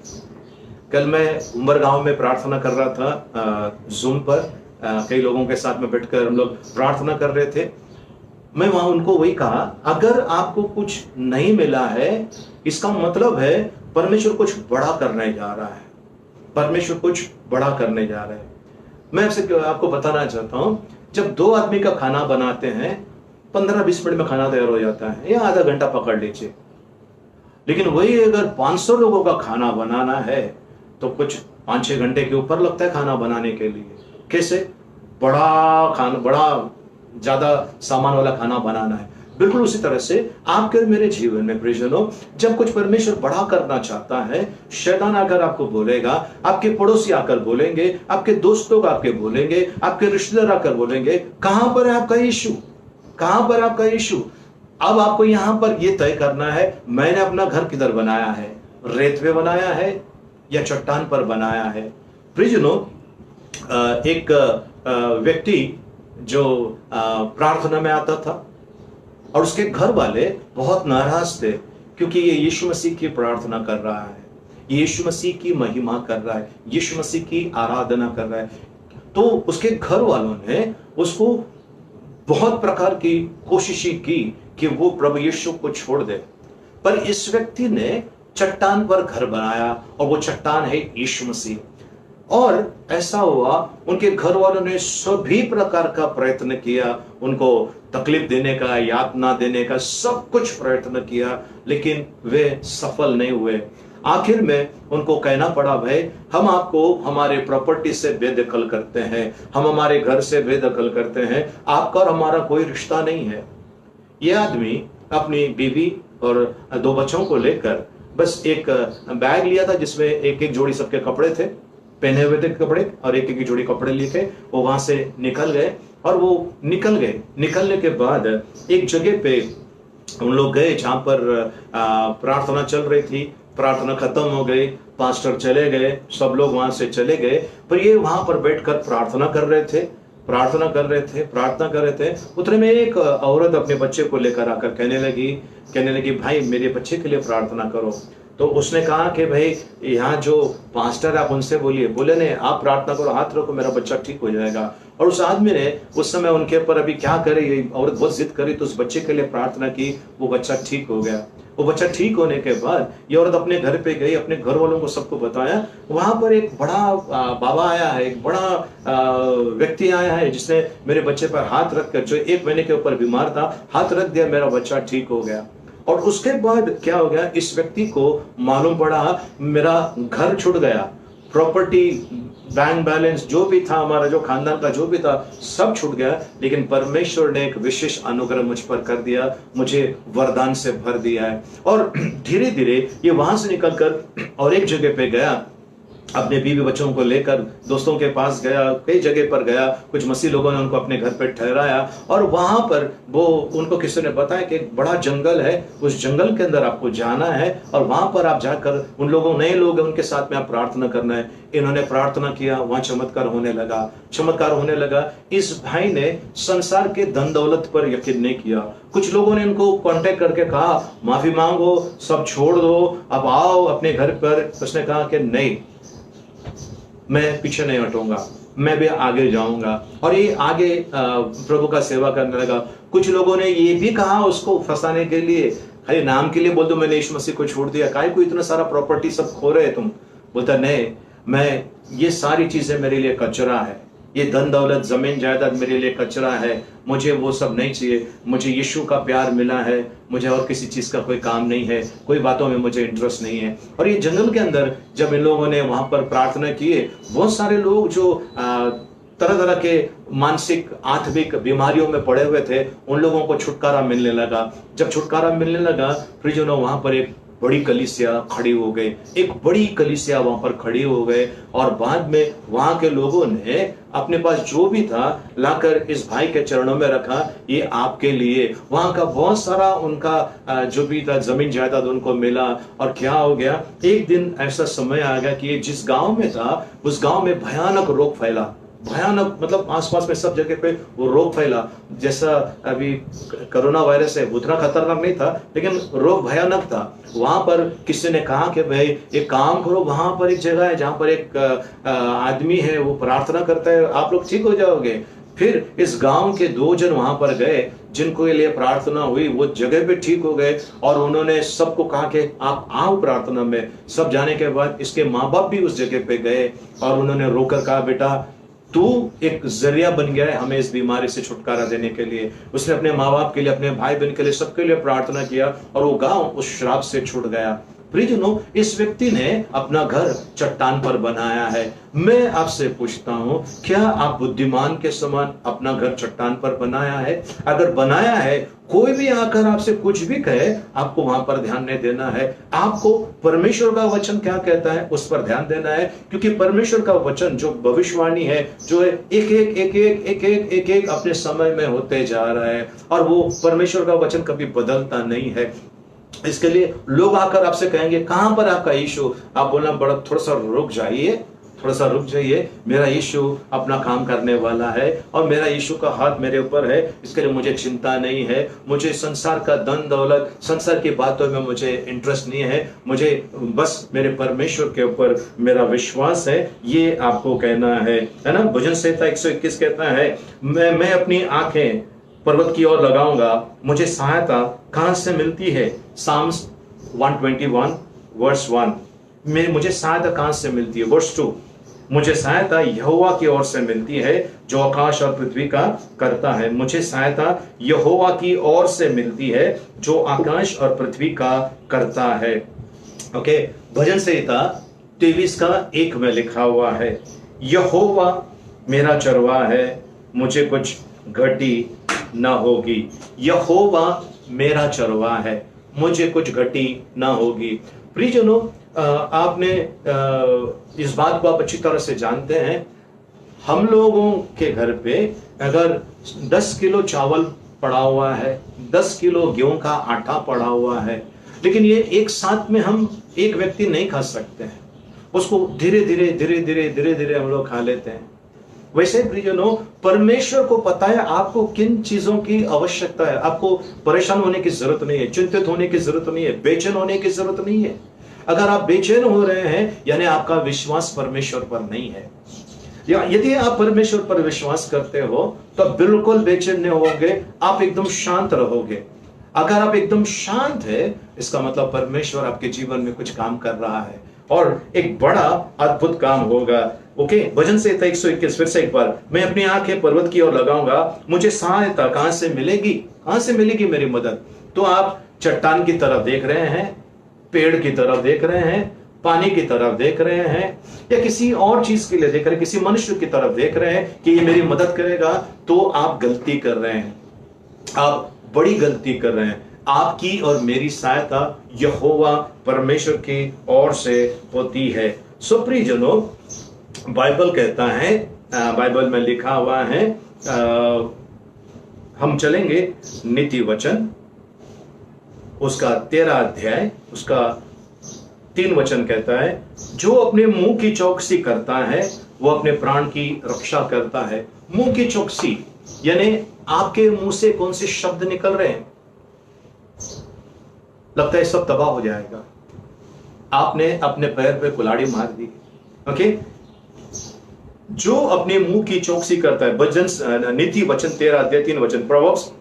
कल मैं उमरगांव में प्रार्थना कर रहा था, जूम पर कई लोगों के साथ में बैठकर हम लोग प्रार्थना कर रहे थे। मैं वहां उनको वही कहा, अगर आपको कुछ नहीं मिला है इसका मतलब है परमेश्वर कुछ बड़ा करने जा रहा है, परमेश्वर कुछ बड़ा करने जा रहा है। मैं आपको बताना चाहता हूं, जब दो आदमी का खाना बनाते हैं 15-20 मिनट में खाना तैयार हो जाता है, या आधा घंटा पकड़ लीजिए। लेकिन वही अगर 500 लोगों का खाना बनाना है तो कुछ 5-6 घंटे के ऊपर लगता है खाना बनाने के लिए। कैसे? बड़ा खाना, बड़ा ज्यादा सामान वाला खाना बनाना है। बिल्कुल उसी तरह से आपके और मेरे जीवन में प्रियजनों, जब कुछ परमेश्वर बड़ा करना चाहता है, शैतान आकर आपको बोलेगा, आपके पड़ोसी आकर बोलेंगे, आपके दोस्तों का आपके बोलेंगे, आपके रिश्तेदार आकर बोलेंगे, कहां पर है आपका यीशु, कहां पर आपका यीशु? अब आपको यहां पर यह तय करना है, मैंने अपना घर किधर बनाया है, रेत पे बनाया है या चट्टान पर बनाया है? प्रियजनों, एक व्यक्ति जो प्रार्थना में आता था और उसके घर वाले बहुत नाराज थे, क्योंकि ये यीशु मसीह की प्रार्थना कर रहा है, यीशु मसीह की महिमा कर रहा है, यीशु मसीह की आराधना कर रहा है। तो उसके घर वालों ने उसको बहुत प्रकार की कोशिशें की कि वो प्रभु यीशु को छोड़ दे, पर इस व्यक्ति ने चट्टान पर घर बनाया, और वो चट्टान है यीशु मसीह। और ऐसा हुआ, उनके घर वालों ने सभी प्रकार का प्रयत्न किया, उनको तकलीफ देने का, यातना देने का, सब कुछ प्रयत्न किया, लेकिन वे सफल नहीं हुए। आखिर में उनको कहना पड़ा, भाई हम आपको हमारे प्रॉपर्टी से बेदखल करते हैं, हम हमारे घर से बेदखल करते हैं, आपका और हमारा कोई रिश्ता नहीं है। ये आदमी अपनी बीवी और 2 बच्चों को लेकर बस एक बैग लिया था, जिसमें एक एक जोड़ी सबके कपड़े थे, पहने हुए थे कपड़े, और एक एक जोड़ी कपड़े लेके वो वहां से निकल गए। और वो निकल गए, निकलने के बाद एक जगह पे उन लोग गए जहां पर प्रार्थना चल रही थी। प्रार्थना खत्म हो गई, पास्टर चले गए, सब लोग वहां से चले गए, पर ये वहां पर बैठकर प्रार्थना कर रहे थे, प्रार्थना कर रहे थे। उतने में एक औरत अपने बच्चे को लेकर आकर कहने लगी भाई मेरे बच्चे के लिए प्रार्थना करो। तो उसने कहा कि भाई यहाँ जो पास्टर आप उनसे बोलिए। बोले नहीं, आप प्रार्थना करो, हाथ रखो, मेरा बच्चा ठीक हो जाएगा। और उस आदमी ने उस समय उनके ऊपर अभी क्या करे, ये औरत बहुत जिद करी, तो उस बच्चे के लिए प्रार्थना की, वो बच्चा ठीक हो गया। वो बच्चा ठीक होने के बाद ये औरत अपने घर पे गई, अपने घर वालों को सबको बताया। वहां पर एक बड़ा बाबा आया है, एक बड़ा व्यक्ति आया है, जिसने मेरे बच्चे पर हाथ रखकर, जो 1 महीने के ऊपर बीमार था, हाथ रख दिया, मेरा बच्चा ठीक हो गया। और उसके बाद क्या हो गया, इस व्यक्ति को मालूम पड़ा मेरा घर छूट गया, प्रॉपर्टी बैंक बैलेंस जो भी था, हमारा जो खानदान का जो भी था, सब छूट गया। लेकिन परमेश्वर ने एक विशेष अनुग्रह मुझ पर कर दिया, मुझे वरदान से भर दिया है। और धीरे धीरे ये वहां से निकलकर और एक जगह पे गया, अपने बीवी बच्चों को लेकर दोस्तों के पास गया, कई जगह पर गया, कुछ मसीह लोगों ने उनको अपने घर पर ठहराया। और वहां पर वो उनको किसी ने बताया कि एक बड़ा जंगल है, उस जंगल के अंदर आपको जाना है और वहां पर आप जाकर उन लोगों, नए लोग हैं, उनके साथ में आप प्रार्थना करना है। इन्होंने प्रार्थना किया, वहां चमत्कार होने लगा, चमत्कार होने लगा। इस भाई ने संसार के धन दौलत पर यकीन नहीं किया। कुछ लोगों ने इनको कांटेक्ट करके कहा माफी मांगो, सब छोड़ दो, अब आओ अपने घर पर। उसने कहा कि नहीं, मैं पीछे नहीं हटूंगा, मैं भी आगे जाऊंगा। और ये आगे प्रभु का सेवा करने लगा। कुछ लोगों ने ये भी कहा उसको फंसाने के लिए, अरे नाम के लिए बोल दो मैंने यीशु मसीह को छोड़ दिया, काहे को इतना सारा प्रॉपर्टी सब खो रहे तुम। बोलता नहीं, मैं ये सारी चीजें मेरे लिए कचरा है, ये धन दौलत जमीन जायदाद मेरे लिए कचरा है, मुझे वो सब नहीं चाहिए। मुझे यीशु का प्यार मिला है, मुझे और किसी चीज का कोई काम नहीं है, कोई बातों में मुझे इंटरेस्ट नहीं है। और ये जंगल के अंदर जब इन लोगों ने वहां पर प्रार्थना किए, बहुत सारे लोग जो तरह तरह के मानसिक आत्मिक बीमारियों में पड़े हुए थे, उन लोगों को छुटकारा मिलने लगा। जब छुटकारा मिलने लगा, फिर जो ना वहां पर एक बड़ी कलीसिया खड़ी हो गई, एक बड़ी कलीसिया वहां पर खड़ी हो गए। और बाद में वहां के लोगों ने अपने पास जो भी था लाकर इस भाई के चरणों में रखा, ये आपके लिए। वहां का बहुत सारा उनका जो भी था जमीन जायदाद उनको मिला। और क्या हो गया, एक दिन ऐसा समय आ गया कि जिस गांव में था, उस गांव में भयानक रोग फैला। भयानक मतलब आसपास में सब जगह पे वो रोग फैला। जैसा अभी कोरोना वायरस है, उतना खतरनाक नहीं था, लेकिन रोग भयानक था। वहां पर किसी ने कहा कि भाई एक काम करो, वहां पर एक जगह है जहां पर एक आदमी है, वो प्रार्थना करता है, आप लोग ठीक हो जाओगे। फिर इस गांव के 2 जन वहां पर गए, जिनको के लिए प्रार्थना हुई, वो जगह पे ठीक हो गए। और उन्होंने सबको कहा कि आप आओ प्रार्थना में। सब जाने के बाद इसके माँ बाप भी उस जगह पे गए और उन्होंने रोकर कहा, बेटा तू एक जरिया बन गया है हमें इस बीमारी से छुटकारा देने के लिए। उसने अपने माँ बाप के लिए, अपने भाई बहन के लिए, सबके लिए प्रार्थना किया और वो गांव उस श्राप से छूट गया। प्रियजनों, इस व्यक्ति ने अपना घर चट्टान पर बनाया है। मैं आपसे पूछता हूं, क्या आप बुद्धिमान के समान अपना घर चट्टान पर बनाया है? अगर बनाया है, कोई भी आकर आपसे कुछ भी कहे, आपको वहां पर ध्यान नहीं देना है। आपको परमेश्वर का वचन क्या कहता है उस पर ध्यान देना है, क्योंकि परमेश्वर का वचन जो भविष्यवाणी है, जो है एक एक एक एक एक एक एक एक अपने समय में होते जा रहा है। और वो परमेश्वर का वचन कभी बदलता नहीं है। इसके लिए लोग आकर आपसे कहेंगे कहां पर आपका यीशु, आप बोलना बड़ा थोड़ा सा रुक जाइए, थोड़ा सा रुक जाइए, मेरा यीशु अपना काम करने वाला है और मेरा यीशु का हाथ मेरे ऊपर है, इसके लिए मुझे चिंता नहीं है। मुझे संसार का धन दौलत, संसार की बातों में मुझे इंटरेस्ट नहीं है, मुझे बस मेरे परमेश्वर के ऊपर मेरा विश्वास है। ये आपको कहना है ना। भजन संहिता 121 कहता है, मैं अपनी आंखें पर्वत की ओर लगाऊंगा, मुझे सहायता कहां से मिलती है। साम्स 121 वर्स 1 में मुझे सहायता कहां से मिलती है। वर्स 2, मुझे सहायता यहोवा की ओर से मिलती है जो आकाश और पृथ्वी का करता है। मुझे सहायता यहोवा की ओर से मिलती है जो आकाश और पृथ्वी का करता है। ओके, भजन संहिता 23:1 में लिखा हुआ है, यहोवा मेरा चरवाहा है, मुझे कुछ घटी न होगी। यहोवा मेरा चरवाहा है, मुझे कुछ घटी न होगी। प्रियजनों, आपने इस बात को आप अच्छी तरह से जानते हैं, हम लोगों के घर पे अगर 10 किलो चावल पड़ा हुआ है, 10 किलो गेहूं का आटा पड़ा हुआ है, लेकिन ये एक साथ में हम एक व्यक्ति नहीं खा सकते हैं, उसको धीरे धीरे धीरे धीरे धीरे धीरे हम लोग खा लेते हैं। वैसे प्रियजनों, परमेश्वर को पता है आपको किन चीजों की आवश्यकता है। आपको परेशान होने की जरूरत नहीं है, चिंतित होने की जरूरत नहीं है, बेचैन होने की जरूरत नहीं है। अगर आप बेचैन हो रहे हैं, यानी आपका विश्वास परमेश्वर पर नहीं है। या यदि आप परमेश्वर पर विश्वास करते हो तो बिल्कुल बेचैन नहीं होगे, आप एकदम शांत रहोगे। अगर आप एकदम शांत है, इसका मतलब परमेश्वर आपके जीवन में कुछ काम कर रहा है और एक बड़ा अद्भुत काम होगा। ओके, भजन संहिता 121 फिर से एक बार, मैं अपनी आंखें पर्वत की ओर लगाऊंगा, मुझे सहायता कहां से मिलेगी? कहां से मिलेगी मेरी मदद? तो आप चट्टान की तरफ देख रहे हैं, पेड़ की तरफ देख रहे हैं, पानी की तरफ देख रहे हैं या किसी और चीज के लिए देख रहे हैं, किसी मनुष्य की तरफ देख रहे हैं कि ये मेरी मदद करेगा, तो आप गलती कर रहे हैं, आप बड़ी गलती कर रहे हैं। आपकी और मेरी सहायता यहोवा परमेश्वर की ओर से होती है। सो प्रियजनों, बाइबल कहता है, बाइबल में लिखा हुआ है, हम चलेंगे नीति वचन उसका 13 अध्याय उसका 3 वचन कहता है, जो अपने मुंह की चौकसी करता है वो अपने प्राण की रक्षा करता है। मुंह की चौकसी यानी आपके मुंह से कौन से शब्द निकल रहे हैं, लगता है सब तबाह हो जाएगा, आपने अपने पैर पे कुल्हाड़ी मार दी। ओके, जो अपने मुंह की चौकसी करता है, भजन नीति वचन 13 अध्याय 3 वचन, प्रोवर्ब्स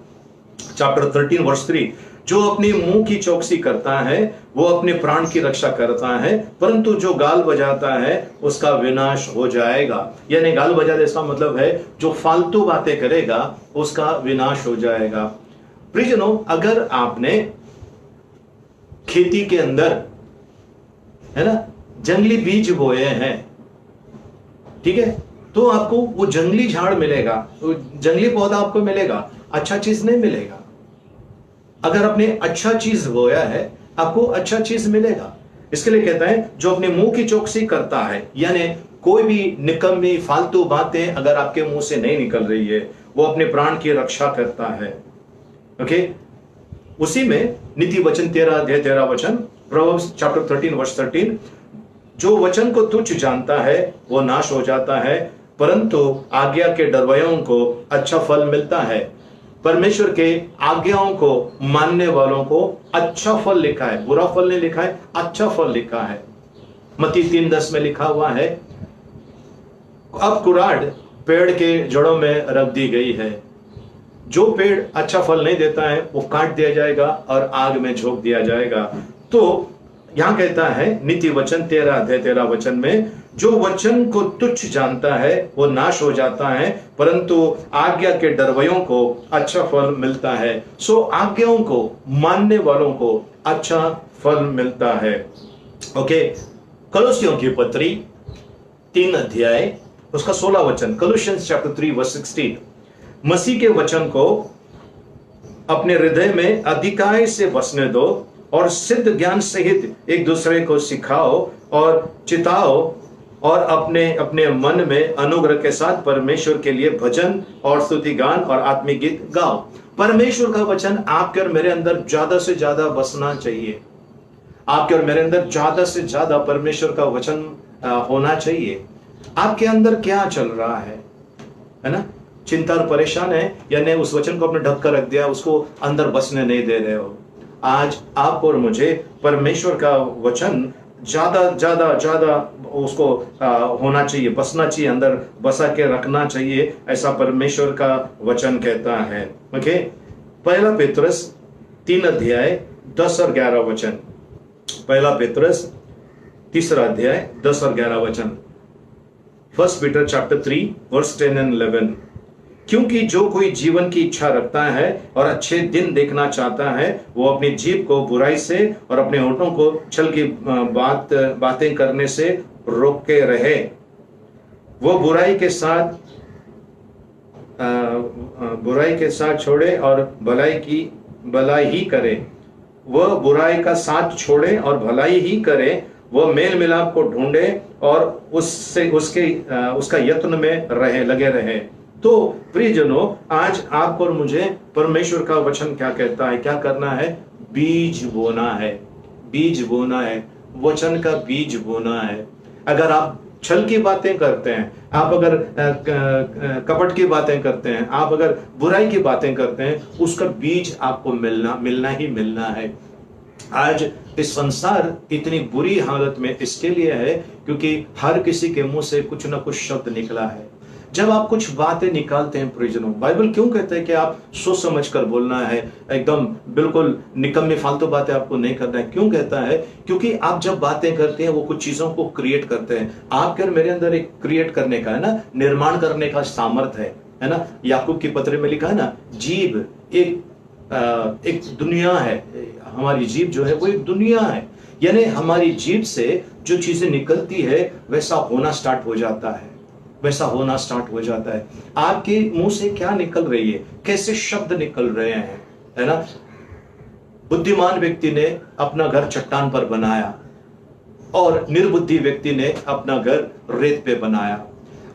चैप्टर 13 वर्स 3, जो अपने मुंह की चौकसी करता है वो अपने प्राण की रक्षा करता है, परंतु जो गाल बजाता है उसका विनाश हो जाएगा। यानी गाल बजाते इसका मतलब है जो फालतू बातें करेगा उसका विनाश हो जाएगा। प्रियजनों, अगर आपने खेती के अंदर, है ना, जंगली बीज बोए हैं, ठीक है, तो आपको वो जंगली झाड़ मिलेगा, वो जंगली पौधा आपको मिलेगा, अच्छा चीज नहीं मिलेगा। अगर आपने अच्छा चीज बोया है आपको अच्छा चीज मिलेगा। इसके लिए कहता है जो अपने मुंह की चौकसी करता है, यानी कोई भी निकम्मी फालतू बातें अगर आपके मुंह से नहीं निकल रही है, वो अपने प्राण की रक्षा करता है। ओके, उसी में नीति वचन 13 अध्याय 13 वचन, प्रोवर्ब्स चैप्टर 13 वर्स 13, जो वचन को तुच्छ जानता है वो नाश हो जाता है, परंतु आज्ञा के डरवैयों को अच्छा फल मिलता है। परमेश्वर के आज्ञाओं को मानने वालों को अच्छा फल लिखा है, बुरा फल नहीं लिखा है, अच्छा फल लिखा है। मत्ती 3:10 में लिखा हुआ है, अब कुराड़ पेड़ के जड़ों में रख दी गई है, जो पेड़ अच्छा फल नहीं देता है वो काट दिया जाएगा और आग में झोंक दिया जाएगा। तो यहां कहता है नीति वचन 13 अध्याय 13 वचन में, जो वचन को तुच्छ जानता है वो नाश हो जाता है, परंतु आज्ञा के डरवैयों को अच्छा फल मिलता है। सो आज्ञाओं को मानने वालों को अच्छा फल मिलता है। ओके, कलोसियों की पत्री 3 अध्याय उसका 16 वचन, कोलोसियंस चैप्टर 3 वर्स 16, मसीह के वचन को अपने हृदय में अधिकाई से बसने दो और सिद्ध ज्ञान सहित एक दूसरे को सिखाओ और चिताओ और अपने अपने मन में अनुग्रह के साथ परमेश्वर के लिए भजन और स्तुति गान और आत्मिक गीत गाओ। परमेश्वर का वचन आपके और मेरे अंदर ज्यादा से ज्यादा बसना चाहिए। आपके और मेरे अंदर ज्यादा से ज्यादा परमेश्वर का वचन होना चाहिए। आपके अंदर क्या चल रहा है ना? चिंता और परेशान है, यानी उस वचन को आपने ढक कर रख दिया, उसको अंदर बसने नहीं दे रहे हो। आज आप और मुझे परमेश्वर का वचन ज्यादा ज्यादा ज्यादा उसको होना चाहिए, बसना चाहिए, अंदर बसा के रखना चाहिए, ऐसा परमेश्वर का वचन कहता है। ओके, पहला पेतरस 3 अध्याय 10 और 11 वचन, पहला पेतरस 3 अध्याय 10 और 11 वचन, 1 पीटर चैप्टर 3 वर्स 10 एंड 11, क्योंकि जो कोई जीवन की इच्छा रखता है और अच्छे दिन देखना चाहता है, वो अपनी जीभ को बुराई से और अपने होठों को छल की बातें करने से रोके रहे। वो बुराई के साथ छोड़े और भलाई ही करे। वह बुराई का साथ छोड़े और भलाई ही करे। वह मेल मिलाप को ढूंढे और उसका यत्न में लगे रहे। तो प्रियजनों, आज आपको और मुझे परमेश्वर का वचन क्या कहता है, क्या करना है? बीज बोना है, बीज बोना है, वचन का बीज बोना है। अगर आप छल की बातें करते हैं, आप अगर कपट की बातें करते हैं, आप अगर बुराई की बातें करते हैं, उसका बीज आपको मिलना ही मिलना है। आज इस संसार इतनी बुरी हालत में इसके लिए है क्योंकि हर किसी के मुंह से कुछ ना कुछ शब्द निकला है। जब आप कुछ बातें निकालते हैं प्रियजनों, बाइबल क्यों कहता है कि आप सोच समझ कर बोलना है, एकदम बिल्कुल निकम्मी फालतू बातें आपको नहीं करना है। क्यों कहता है? क्योंकि आप जब बातें करते हैं वो कुछ चीजों को क्रिएट करते हैं। आपके और मेरे अंदर एक क्रिएट करने का है ना, निर्माण करने का सामर्थ्य है ना। याकूब की पत्री में लिखा है ना, जीभ एक दुनिया है, हमारी जीभ जो है वो एक दुनिया है। यानी हमारी जीभ से जो चीजें निकलती है वैसा होना स्टार्ट हो जाता है, वैसा होना स्टार्ट हो जाता है। आपके मुंह से क्या निकल रही है, कैसे शब्द निकल रहे हैं, है ना। बुद्धिमान व्यक्ति ने अपना घर चट्टान पर बनाया और निर्बुद्धि व्यक्ति ने अपना घर रेत पे बनाया।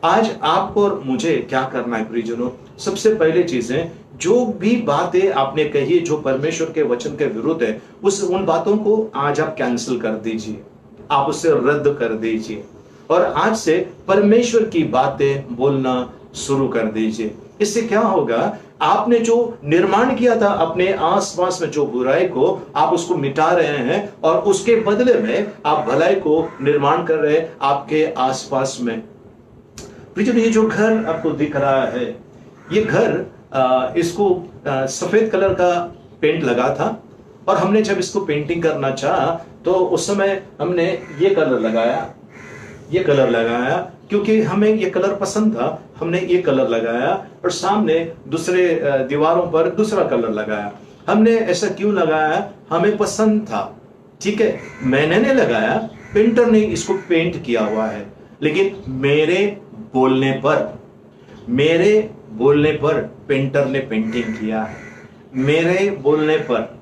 आज आपको और मुझे क्या करना है प्रियजनों? सबसे पहले चीजें, जो भी बातें आपने कही जो परमेश्वर के वचन के विरुद्ध है, उन बातों को आज आप कैंसिल कर दीजिए, आप उसे रद्द कर दीजिए और आज से परमेश्वर की बातें बोलना शुरू कर दीजिए। इससे क्या होगा, आपने जो निर्माण किया था अपने आसपास में जो बुराई को, आप उसको मिटा रहे हैं और उसके बदले में आप भलाई को निर्माण कर रहे हैं आपके आसपास में। ये जो घर आपको दिख रहा है, ये घर इसको सफेद कलर का पेंट लगा था और हमने जब इसको पेंटिंग करना चाहा तो उस समय हमने ये कलर लगाया क्योंकि हमें ये कलर पसंद था, हमने ये कलर लगाया और सामने दूसरे दीवारों पर दूसरा कलर लगाया। हमने ऐसा क्यों लगाया? हमें पसंद था, ठीक है, मैंने नहीं लगाया, पेंटर ने इसको पेंट किया हुआ है। लेकिन मेरे बोलने पर पेंटर ने पेंटिंग किया है। मेरे बोलने पर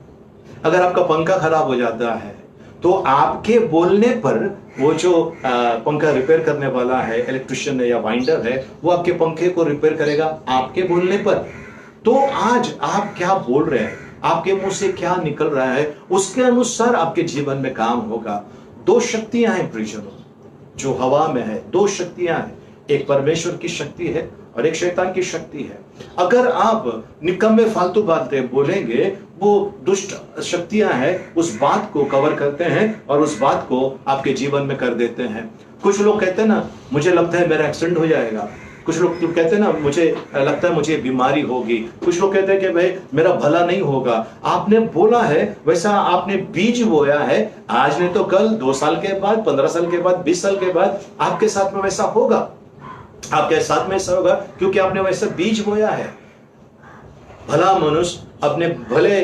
अगर आपका पंखा खराब हो जाता है तो आपके बोलने पर वो जो पंखा रिपेयर करने वाला है, इलेक्ट्रिशियन है या वाइंडर है, वो आपके पंखे को रिपेयर करेगा आपके बोलने पर। तो आज आप क्या बोल रहे हैं, आपके मुंह से क्या निकल रहा है, उसके अनुसार आपके जीवन में काम होगा। दो शक्तियां हैं प्रियजनों जो हवा में है, दो शक्तियां हैं, एक परमेश्वर की शक्ति है और एक शैतान की शक्ति है। अगर आप निकम्मे फालतू बातें बोलेंगे, वो दुष्ट शक्तियां हैं, उस बात को कवर करते हैं और उस बात को आपके जीवन में कर देते हैं। कुछ लोग कहते हैं ना, मुझे लगता है मेरा एक्सीडेंट हो जाएगा। कुछ लोग कहते हैं ना, मुझे लगता है मुझे बीमारी होगी। कुछ लोग कहते हैं कि भाई मेरा भला नहीं होगा। आपने बोला है वैसा, आपने बीज बोया है, आज नहीं तो कल, 2 साल के बाद, 15 साल के बाद, 20 साल के बाद आपके साथ में वैसा होगा, आपके साथ में ऐसा होगा क्योंकि आपने वैसा बीज बोया है। भला मनुष्य अपने भले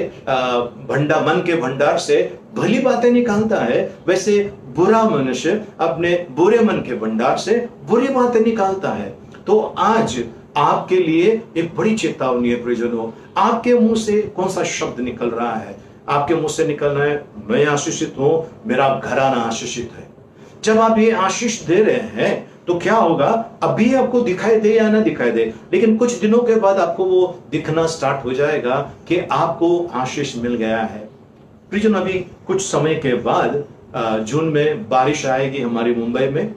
मन के भंडार से भली बातें निकालता है, वैसे बुरा मनुष्य अपने बुरे मन के भंडार से बुरी बातें निकालता है। तो आज आपके लिए एक बड़ी चेतावनी है प्रियजनों, आपके मुंह से कौन सा शब्द निकल रहा है? आपके मुंह से निकलना है, मैं आशीषित हूं, मेरा घराना आशीषित है। जब आप ये आशीष दे रहे हैं तो क्या होगा, अभी आपको दिखाई दे या ना दिखाई दे, लेकिन कुछ दिनों के बाद आपको वो दिखना स्टार्ट हो जाएगा कि आपको आशीष मिल गया है। प्रियजन, अभी कुछ समय के बाद जून में बारिश आएगी हमारी मुंबई में।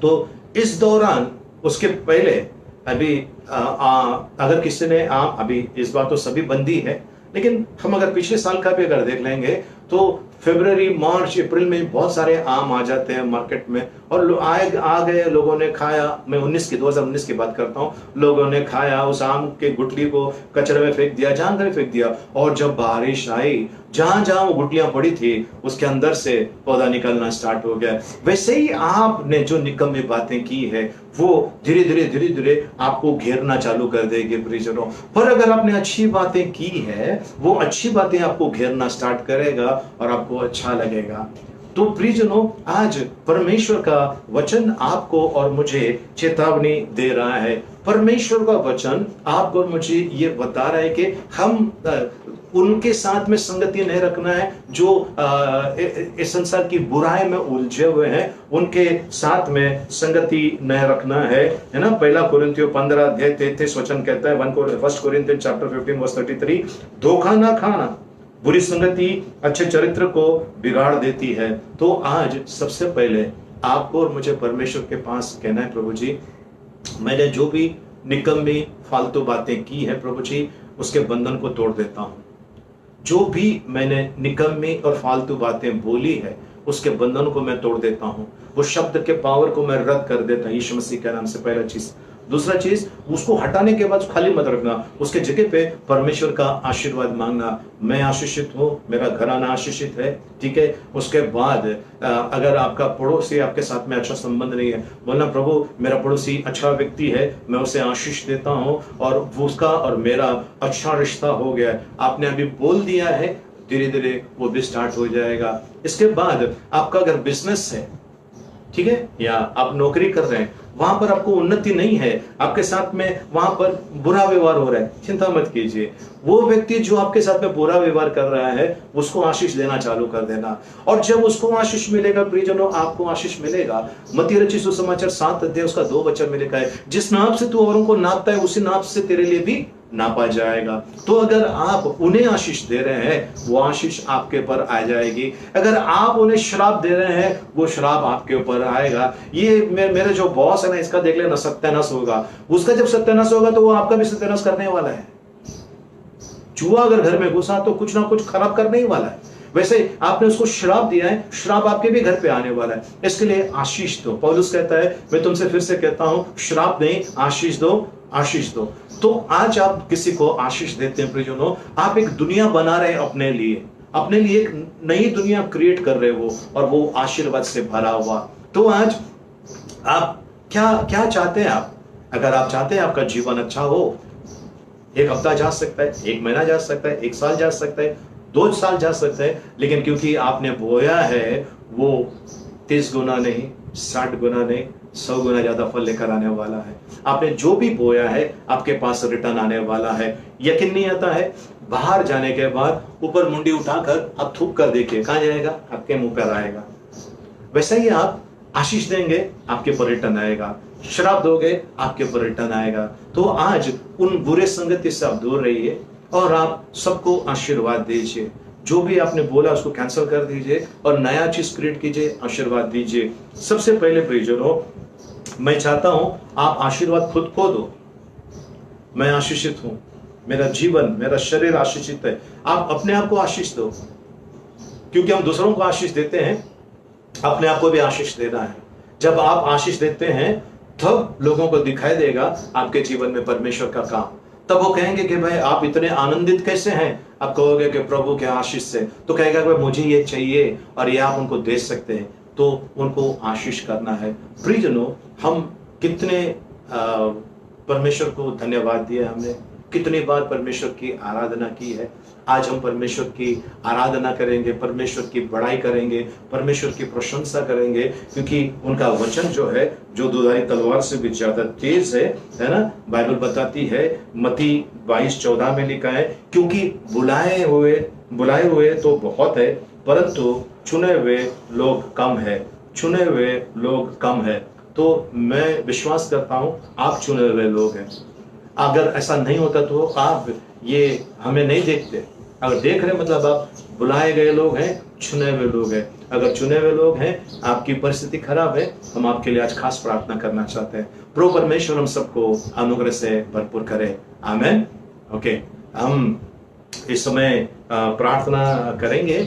तो इस दौरान, उसके पहले अभी अगर किसी ने अभी इस बार तो सभी बंदी है, लेकिन हम अगर पिछले साल का भी अगर देख लेंगे तो फरवरी, मार्च, अप्रैल में बहुत सारे आम आ जाते हैं मार्केट में और आ गए, लोगों ने खाया। मैं 2019 की बात करता हूँ। लोगों ने खाया, उस आम के गुठली को कचरे में फेंक दिया, जहां कहीं फेंक दिया। और जब बारिश आई, जहां जहां वो गुठलियां पड़ी थी उसके अंदर से पौधा निकलना स्टार्ट हो गया। वैसे ही आपने जो निकम्मी बातें की है वो धीरे धीरे आपको घेरना चालू कर देगी प्रियजनों। पर अगर आपने अच्छी बातें की है, वो अच्छी बातें आपको घेरना स्टार्ट करेगा और आपको अच्छा लगेगा। तो प्रियजनों, आज परमेश्वर का वचन आपको और मुझे चेतावनी दे रहा है। परमेश्वर का वचन आपको और मुझे ये बता रहा है कि हम उनके साथ में संगति नहीं रखना है जो इस संसार की बुराई में उलझे हुए हैं, उनके साथ में संगति नहीं रखना है ना। 1 कोरिन्थियों 15 अध्याय 33 वचन कहता है, 1 कोरिन्थियन चैप्टर 15 वर्स 33, धोखा ना खाना, बुरी संगति अच्छे चरित्र को बिगाड़ देती है। तो आज सबसे पहले आपको और मुझे परमेश्वर के पास कहना है, प्रभु जी, मैंने जो भी निकम्मी फालतू बातें की है प्रभु जी, उसके बंधन को तोड़ देता हूं। जो भी मैंने निकम्मी और फालतू बातें बोली है उसके बंधन को मैं तोड़ देता हूं। वो शब्द के पावर को मैं रद्द कर देता हूं यीशु मसीह के नाम से। पहला चीज। दूसरा चीज, उसको हटाने के बाद खाली मत रखना, उसके जगह पे परमेश्वर का आशीर्वाद मांगना। मैं आशीषित हूं, मेरा घराना आशीषित है, ठीक है। उसके बाद अगर आपका पड़ोसी आपके साथ में अच्छा संबंध नहीं है, बोलना, प्रभु मेरा पड़ोसी अच्छा व्यक्ति है, मैं उसे आशीष देता हूं और उसका और मेरा अच्छा रिश्ता हो गया है। आपने अभी बोल दिया है धीरे धीरे वो भी स्टार्ट हो जाएगा। इसके बाद आपका अगर बिजनेस है, ठीक है, या आप नौकरी कर रहे हैं, वहां पर आपको उन्नति नहीं है, आपके साथ में वहां पर बुरा व्यवहार हो रहा है, चिंता मत कीजिए। वो व्यक्ति जो आपके साथ में बुरा व्यवहार कर रहा है उसको आशीष देना चालू कर देना, और जब उसको आशीष मिलेगा प्रियजनों, आपको आशीष मिलेगा। मत्ती रचित सुसमाचार 7 अध्याय उसका 2 वचन में लिखा है, जिस नाप से तू औरों को नापता है उसी नाप से तेरे लिए भी नापा जाएगा। तो अगर आप उन्हें आशीष दे रहे हैं वो आशीष आपके ऊपर आ जाएगी। अगर आप उन्हें श्राप दे रहे हैं वो श्राप आपके ऊपर आएगा। ये मेरे जो बॉस है ना, इसका देख लेना सत्यानाश होगा, उसका जब सत्यानाश होगा तो वो आपका भी सत्यानाश करने वाला है। चूहा अगर घर में घुसा तो कुछ ना कुछ खराब करने ही वाला है। वैसे आपने उसको श्राप दिया है, श्राप आपके भी घर पे आने वाला है। इसके लिए आशीष दो। पौलुस कहता है, मैं तुमसे फिर से कहता हूं, श्राप नहीं, आशीष दो, आशीष दो। तो आज आप किसी को आशीष देते हैं प्रियजनों, आप एक दुनिया बना रहे हैं अपने लिए एक नई दुनिया क्रिएट कर रहे हो, और वो आशीर्वाद से भरा हुआ। तो आज आप क्या चाहते हैं? आप अगर आप चाहते हैं आपका जीवन अच्छा हो, 1 हफ्ता जा सकता है, 1 महीना जा सकता है, 1 साल जा सकता है, 2 साल जा सकता है, लेकिन क्योंकि आपने बोया है वो 30 गुना नहीं, 60 गुना नहीं, 100 गुना ज्यादा फल लेकर आने वाला है। आपने जो भी बोया है आपके पास रिटर्न आने वाला है। यकीन नहीं आता है? बाहर जाने के बाद ऊपर मुंडी उठाकर आप थूक कर देखिए, कहां जाएगा? आपके मुंह पर आएगा। वैसा ही आप आशीष देंगे, आपके पर रिटर्न आएगा। श्राप दोगे, आपके पर रिटर्न आएगा। तो आज उन बुरे संगति से आप दूर रहिए और आप सबको आशीर्वाद दीजिए। जो भी आपने बोला उसको कैंसिल कर दीजिए और नया चीज क्रिएट कीजिए, आशीर्वाद दीजिए। सबसे पहले प्रियजनों, मैं चाहता हूं आप आशीर्वाद खुद को दो। मैं आशीषित हूं, मेरा जीवन, मेरा शरीर आशीषित है। आप अपने आप को आशीष दो, क्योंकि हम दूसरों को आशीष देते हैं, अपने आप को भी आशीष देना है। जब आप आशीष देते हैं तब लोगों को दिखाई देगा आपके जीवन में परमेश्वर का काम। तब वो कहेंगे कि भाई आप इतने आनंदित कैसे हैं? आप कहोगे कि प्रभु के आशीष से। तो कहेगा कि मुझे ये चाहिए, और ये आप उनको दे सकते हैं। तो उनको आशीष करना है। प्रियजनों, हम कितने परमेश्वर को धन्यवाद दिया हमने, कितनी बार परमेश्वर की आराधना की है। आज हम परमेश्वर की आराधना करेंगे, परमेश्वर की बड़ाई करेंगे, परमेश्वर की प्रशंसा करेंगे, क्योंकि उनका वचन जो है, जो दुधारी तलवार से भी ज्यादा तेज है ना। बाइबल बताती है, मत्ती 22:14 में लिखा है, क्योंकि बुलाए हुए तो बहुत है, परंतु चुने हुए लोग कम है। चुने हुए लोग कम है। तो मैं विश्वास करता हूं आप चुने हुए लोग हैं। अगर ऐसा नहीं होता तो आप ये हमें नहीं देखते। अगर देख रहे मतलब आप बुलाए गए लोग हैं, चुने हुए लोग हैं। अगर चुने हुए लोग हैं, आपकी परिस्थिति खराब है, हम आपके लिए आज खास प्रार्थना करना चाहते हैं। प्रभु परमेश्वर हम सबको अनुग्रह से भरपूर करे। आमेन। ओके, हम इस समय प्रार्थना करेंगे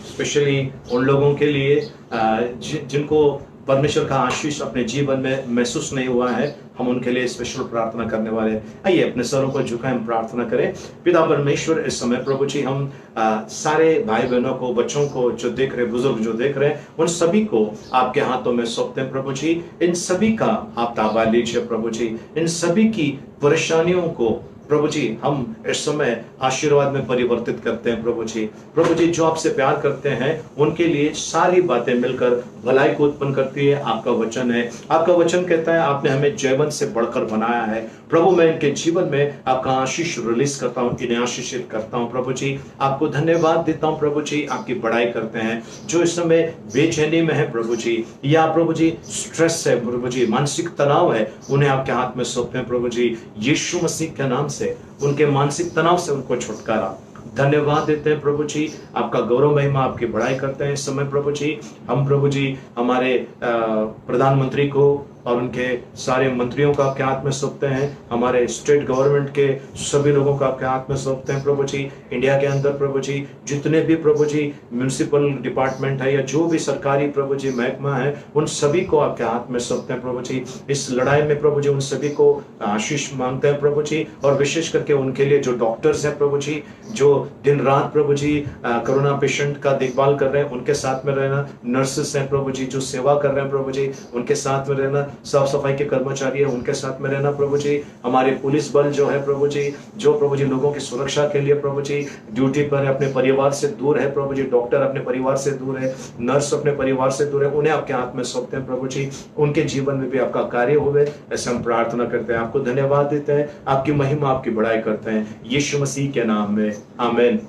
स्पेशली उन लोगों के लिए जिनको परमेश्वर का आशीष अपने जीवन में महसूस नहीं हुआ है। हम उनके लिए स्पेशल प्रार्थना करने वाले हैं। आइए अपने सरों को झुकाएं, हम प्रार्थना करें। पिता परमेश्वर, इस समय प्रभु जी हम सारे भाई बहनों को, बच्चों को जो देख रहे, बुजुर्ग जो देख रहे हैं, उन सभी को आपके हाथों में सौंपते हैं प्रभु जी। इन सभी का आप ताबा लीजिए प्रभु जी। इन सभी की परेशानियों को प्रभु जी हम इस समय आशीर्वाद में परिवर्तित करते हैं प्रभु जी। प्रभु जी, जो आपसे प्यार करते हैं उनके लिए सारी बातें मिलकर भलाई को उत्पन्न करती है। आपका वचन है, आपका वचन कहता है आपने हमें जीवन से बढ़कर बनाया है। प्रभु, मैं इनके जीवन में आपका आशीष रिलीज करता हूँ, इन्हें आशीषित करता हूँ प्रभु जी। आपको धन्यवाद देता हूँ प्रभु जी। आपकी बड़ाई करते हैं जो इस समय बेचैनी में है प्रभु जी, या प्रभु जी स्ट्रेस है प्रभु जी, मानसिक तनाव है, उन्हें आपके हाथ में सौंपते हैं प्रभु जी। यीशु मसीह के नाम से उनके मानसिक तनाव से उनको छुटकारा। धन्यवाद देते हैं प्रभु जी। आपका गौरव महिमा, आपकी बड़ाई करते हैं इस समय प्रभु जी। हम प्रभु जी हमारे प्रधानमंत्री को और उनके सारे मंत्रियों का आपके हाथ में सौंपते हैं। हमारे स्टेट गवर्नमेंट के सभी लोगों का आपके हाथ में सौंपते हैं प्रभु जी। इंडिया के अंदर प्रभु जी जितने भी प्रभु जी म्यूनिसिपल डिपार्टमेंट है या जो भी सरकारी प्रभु जी महकमा है, उन सभी को आपके हाथ में सौंपते हैं प्रभु जी। इस लड़ाई में प्रभु जी उन सभी को आशीष मांगते हैं प्रभु जी। और विशेष करके उनके लिए जो डॉक्टर्स हैं प्रभु जी, जो दिन रात प्रभु जी कोरोना पेशेंट का देखभाल कर रहे हैं, उनके साथ में रहना। नर्सेस हैं प्रभु जी जो सेवा कर रहे हैं प्रभु जी, उनके साथ में रहना। साफ सफाई के कर्मचारी है उनके साथ में रहना प्रभु जी। हमारे पुलिस बल जो है प्रभु जी, जो प्रभु जी लोगों की सुरक्षा के लिए प्रभु जी ड्यूटी पर है, अपने परिवार से दूर है प्रभु जी, डॉक्टर अपने परिवार से दूर है, नर्स अपने परिवार से दूर है, उन्हें आपके हाथ में सौंपते हैं प्रभु जी। उनके जीवन में भी आपका कार्य होवे, ऐसे हम प्रार्थना करते हैं। आपको धन्यवाद देते हैं, आपकी महिमा आपकी बड़ाई करते हैं यीशु मसीह के नाम में, आमीन।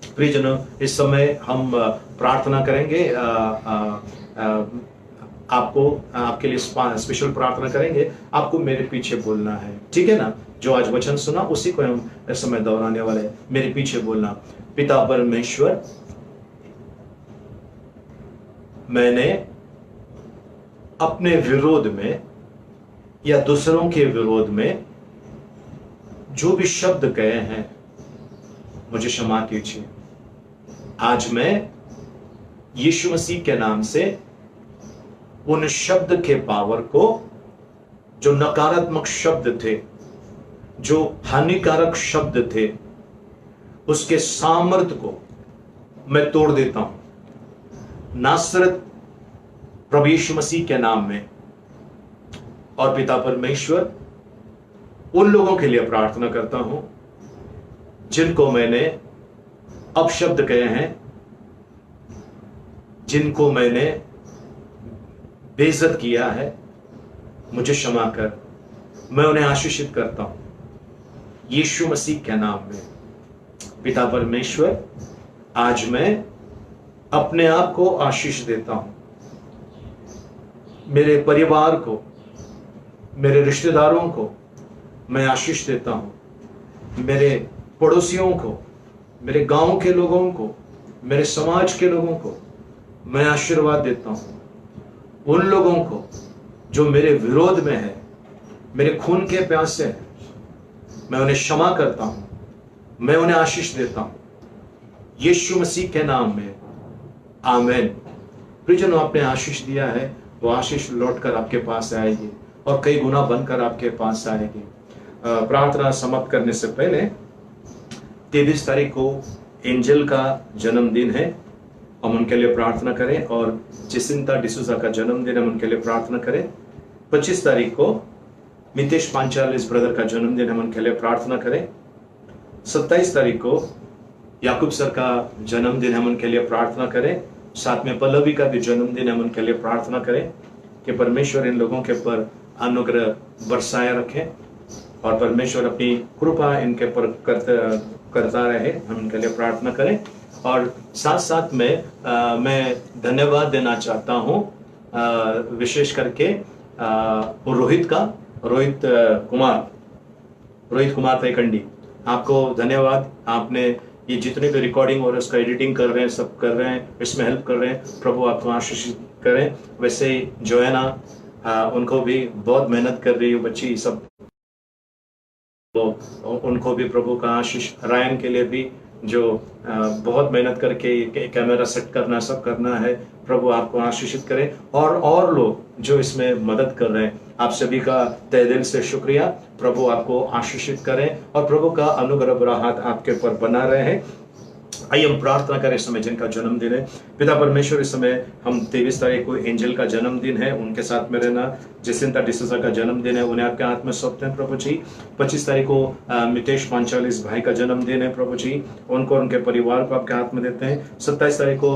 प्रियजनों, इस समय हम प्रार्थना करेंगे, आपको आपके लिए स्पेशल प्रार्थना करेंगे। आपको मेरे पीछे बोलना है, ठीक है ना? जो आज वचन सुना उसी को हम इस समय दोहराने वाले हैं। मेरे पीछे बोलना, पिता परमेश्वर, मैंने अपने विरोध में या दूसरों के विरोध में जो भी शब्द कहे हैं मुझे क्षमा कीजिए। आज मैं यीशु मसीह के नाम से उन शब्द के पावर को, जो नकारात्मक शब्द थे, जो हानिकारक शब्द थे, उसके सामर्थ्य को मैं तोड़ देता हूं नासरत प्रभु यीशु मसीह के नाम में। और पिता परमेश्वर, उन लोगों के लिए प्रार्थना करता हूं जिनको मैंने अपशब्द कहे हैं, जिनको मैंने बेइज्जत किया है, मुझे क्षमा कर। मैं उन्हें आशीषित करता हूं यीशु मसीह के नाम में। पिता परमेश्वर, आज मैं अपने आप को आशीष देता हूं, मेरे परिवार को, मेरे रिश्तेदारों को मैं आशीष देता हूं, मेरे पड़ोसियों को, मेरे गांव के लोगों को, मेरे समाज के लोगों को मैं आशीर्वाद देता हूं। उन लोगों को जो मेरे विरोध में है, मेरे खून के प्यासे हैं, मैं उन्हें क्षमा करता हूं, मैं उन्हें आशीष देता हूं यीशु मसीह के नाम में, आमीन। प्रियजनों, आपने आशीष दिया है, वो आशीष लौटकर आपके पास आएगी और कई गुना बनकर आपके पास आएगी। प्रार्थना समाप्त करने से पहले 23 तारीख को एंजल का जन्मदिन है, हम उनके लिए प्रार्थना करें। और जेसिंता डिसूजा का जन्मदिन है, हम उनके लिए प्रार्थना करें। 25 तारीख को मितेश पांचालिस ब्रदर का जन्मदिन, हम उनके लिए प्रार्थना करें। 27 तारीख को याकूब सर का जन्मदिन, हम उनके लिए प्रार्थना करें। साथ में पल्लवी का भी जन्मदिन, हम उनके लिए प्रार्थना करें कि परमेश्वर इन लोगों के पर अनुग्रह बरसाया रखें और परमेश्वर अपनी कृपा इनके पर करता रहे, हम उनके लिए प्रार्थना करें। और साथ साथ में मैं धन्यवाद देना चाहता हूं विशेष करके रोहित कुमार तयकंडी, आपको धन्यवाद। आपने ये जितने भी रिकॉर्डिंग और उसका एडिटिंग कर रहे हैं, सब कर रहे हैं, इसमें हेल्प कर रहे हैं, प्रभु आपको आशीषित करें। वैसे ही जोयाना, उनको भी बहुत मेहनत कर रही है बच्ची, सब तो उनको भी प्रभु का आशीष। रायन के लिए भी, जो बहुत मेहनत करके कैमरा सेट करना, सब करना है, प्रभु आपको आशीषित करें। और लोग जो इसमें मदद कर रहे हैं, आप सभी का तहे दिल से शुक्रिया। प्रभु आपको आशीषित करें और प्रभु का अनुग्रह भरा हाथ आपके ऊपर बना रहे। आइए हम प्रार्थना करें इस समय जिनका जन्मदिन है। पिता परमेश्वर, इस समय हम 23 तारीख को एंजल का जन्मदिन है, उनके साथ में रहना। जेसिंता डिसूजा का जन्मदिन है, उन्हें आपके हाथ में सौंपते हैं प्रभु जी। 25 तारीख को मितेश पांचालिस भाई का जन्मदिन है प्रभु जी, उनको और उनके परिवार को आपके हाथ में देते हैं। 27 तारीख को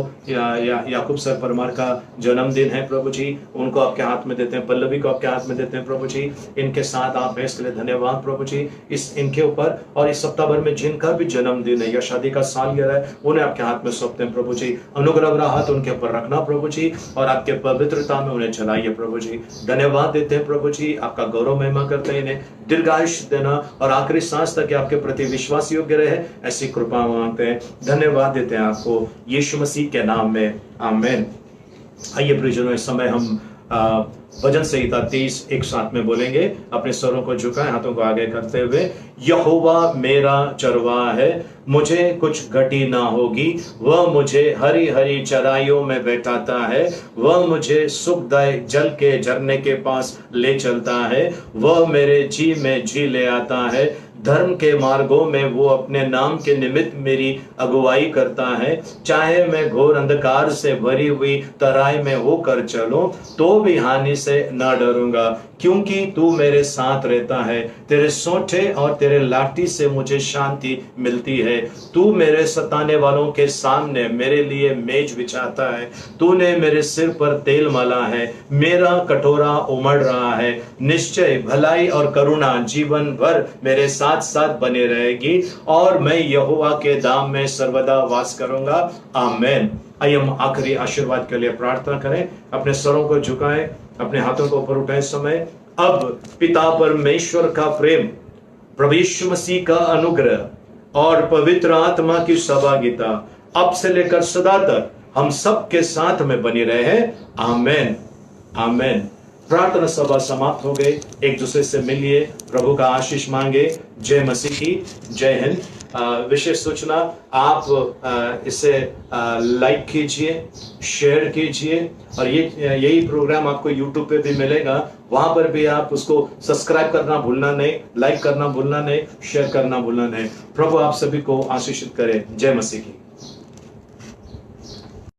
याकूब सर परमार का जन्मदिन है प्रभु जी, उनको आपके हाथ में देते हैं। पल्लवी को आपके हाथ में देते हैं प्रभु जी। इनके साथ आप हैं, इसके लिए धन्यवाद प्रभु जी। इनके ऊपर और इस सप्ताह भर में जिनका भी जन्मदिन है या शादी का सालगिरह है, उन्हें आपके हाथ में सौंपते हैं प्रभु जी। अनुग्रह भरा हाथ उनके ऊपर रखना प्रभु जी, और आपके पवित्रता में उन्हें चलाइए प्रभु जी। धन्यवाद देते हैं प्रभु जी, आपका गौरव महिमा करते हैं। इन्हें दीर्घायुष्य देना और आखिरी सांस तक आपके प्रति विश्वास योग्य रहे, ऐसी कृपा मांगते हैं। धन्यवाद देते हैं आपको यीशु मसीह के नाम में, आमीन। आइए प्रियजनों, इस समय हम भजन संहिता 30 एक साथ में बोलेंगे। अपने स्वरों को झुकाएं, हाथों को आगे करते हुए। यहोवा मेरा चरवाहा है, मुझे कुछ घटी ना होगी। वह मुझे हरी हरी चराइयों में बैठाता है, वह मुझे सुखदायक जल के झरने के पास ले चलता है। वह मेरे जी में जी ले आता है, धर्म के मार्गों में वो अपने नाम के निमित्त मेरी अगुवाई करता है। चाहे मैं घोर अंधकार से भरी हुई तराई में होकर चलूं तो भी हानि से न डरूंगा, क्योंकि तू मेरे साथ रहता है। तेरे सोंठे और तेरे लाठी से मुझे शांति मिलती है। तू मेरे सताने वालों के सामने मेरे लिए मेज बिछाता है। तूने मेरे सिर पर तेल मला है, मेरा कटोरा उमड़ रहा है। निश्चय भलाई और करुणा जीवन भर मेरे साथ साथ बने रहेगी और मैं यहोवा के धाम में सर्वदा वास करूंगा। आमीन। आइए हम आखिरी आशीर्वाद के लिए प्रार्थना करें। अपने सरों को झुकाएं, अपने हाथों को ऊपर उठाएं। समय अब पिता परमेश्वर का प्रेम, प्रभु यीशु मसीह का अनुग्रह और पवित्र आत्मा की सहभागिता अब से लेकर सदा तक हम सब के साथ में बनी रहे। आमीन। आमीन। प्रार्थना सभा समाप्त हो गई। एक दूसरे से मिलिए, प्रभु का आशीष मांगे। जय मसीह की। जय हिंद। विशेष सूचना, आप इसे लाइक कीजिए, शेयर कीजिए और यही प्रोग्राम आपको YouTube पे भी मिलेगा। वहां पर भी आप उसको सब्सक्राइब करना भूलना नहीं, लाइक करना भूलना नहीं, शेयर करना भूलना नहीं। प्रभु आप सभी को आशीषित करे। जय मसीह की।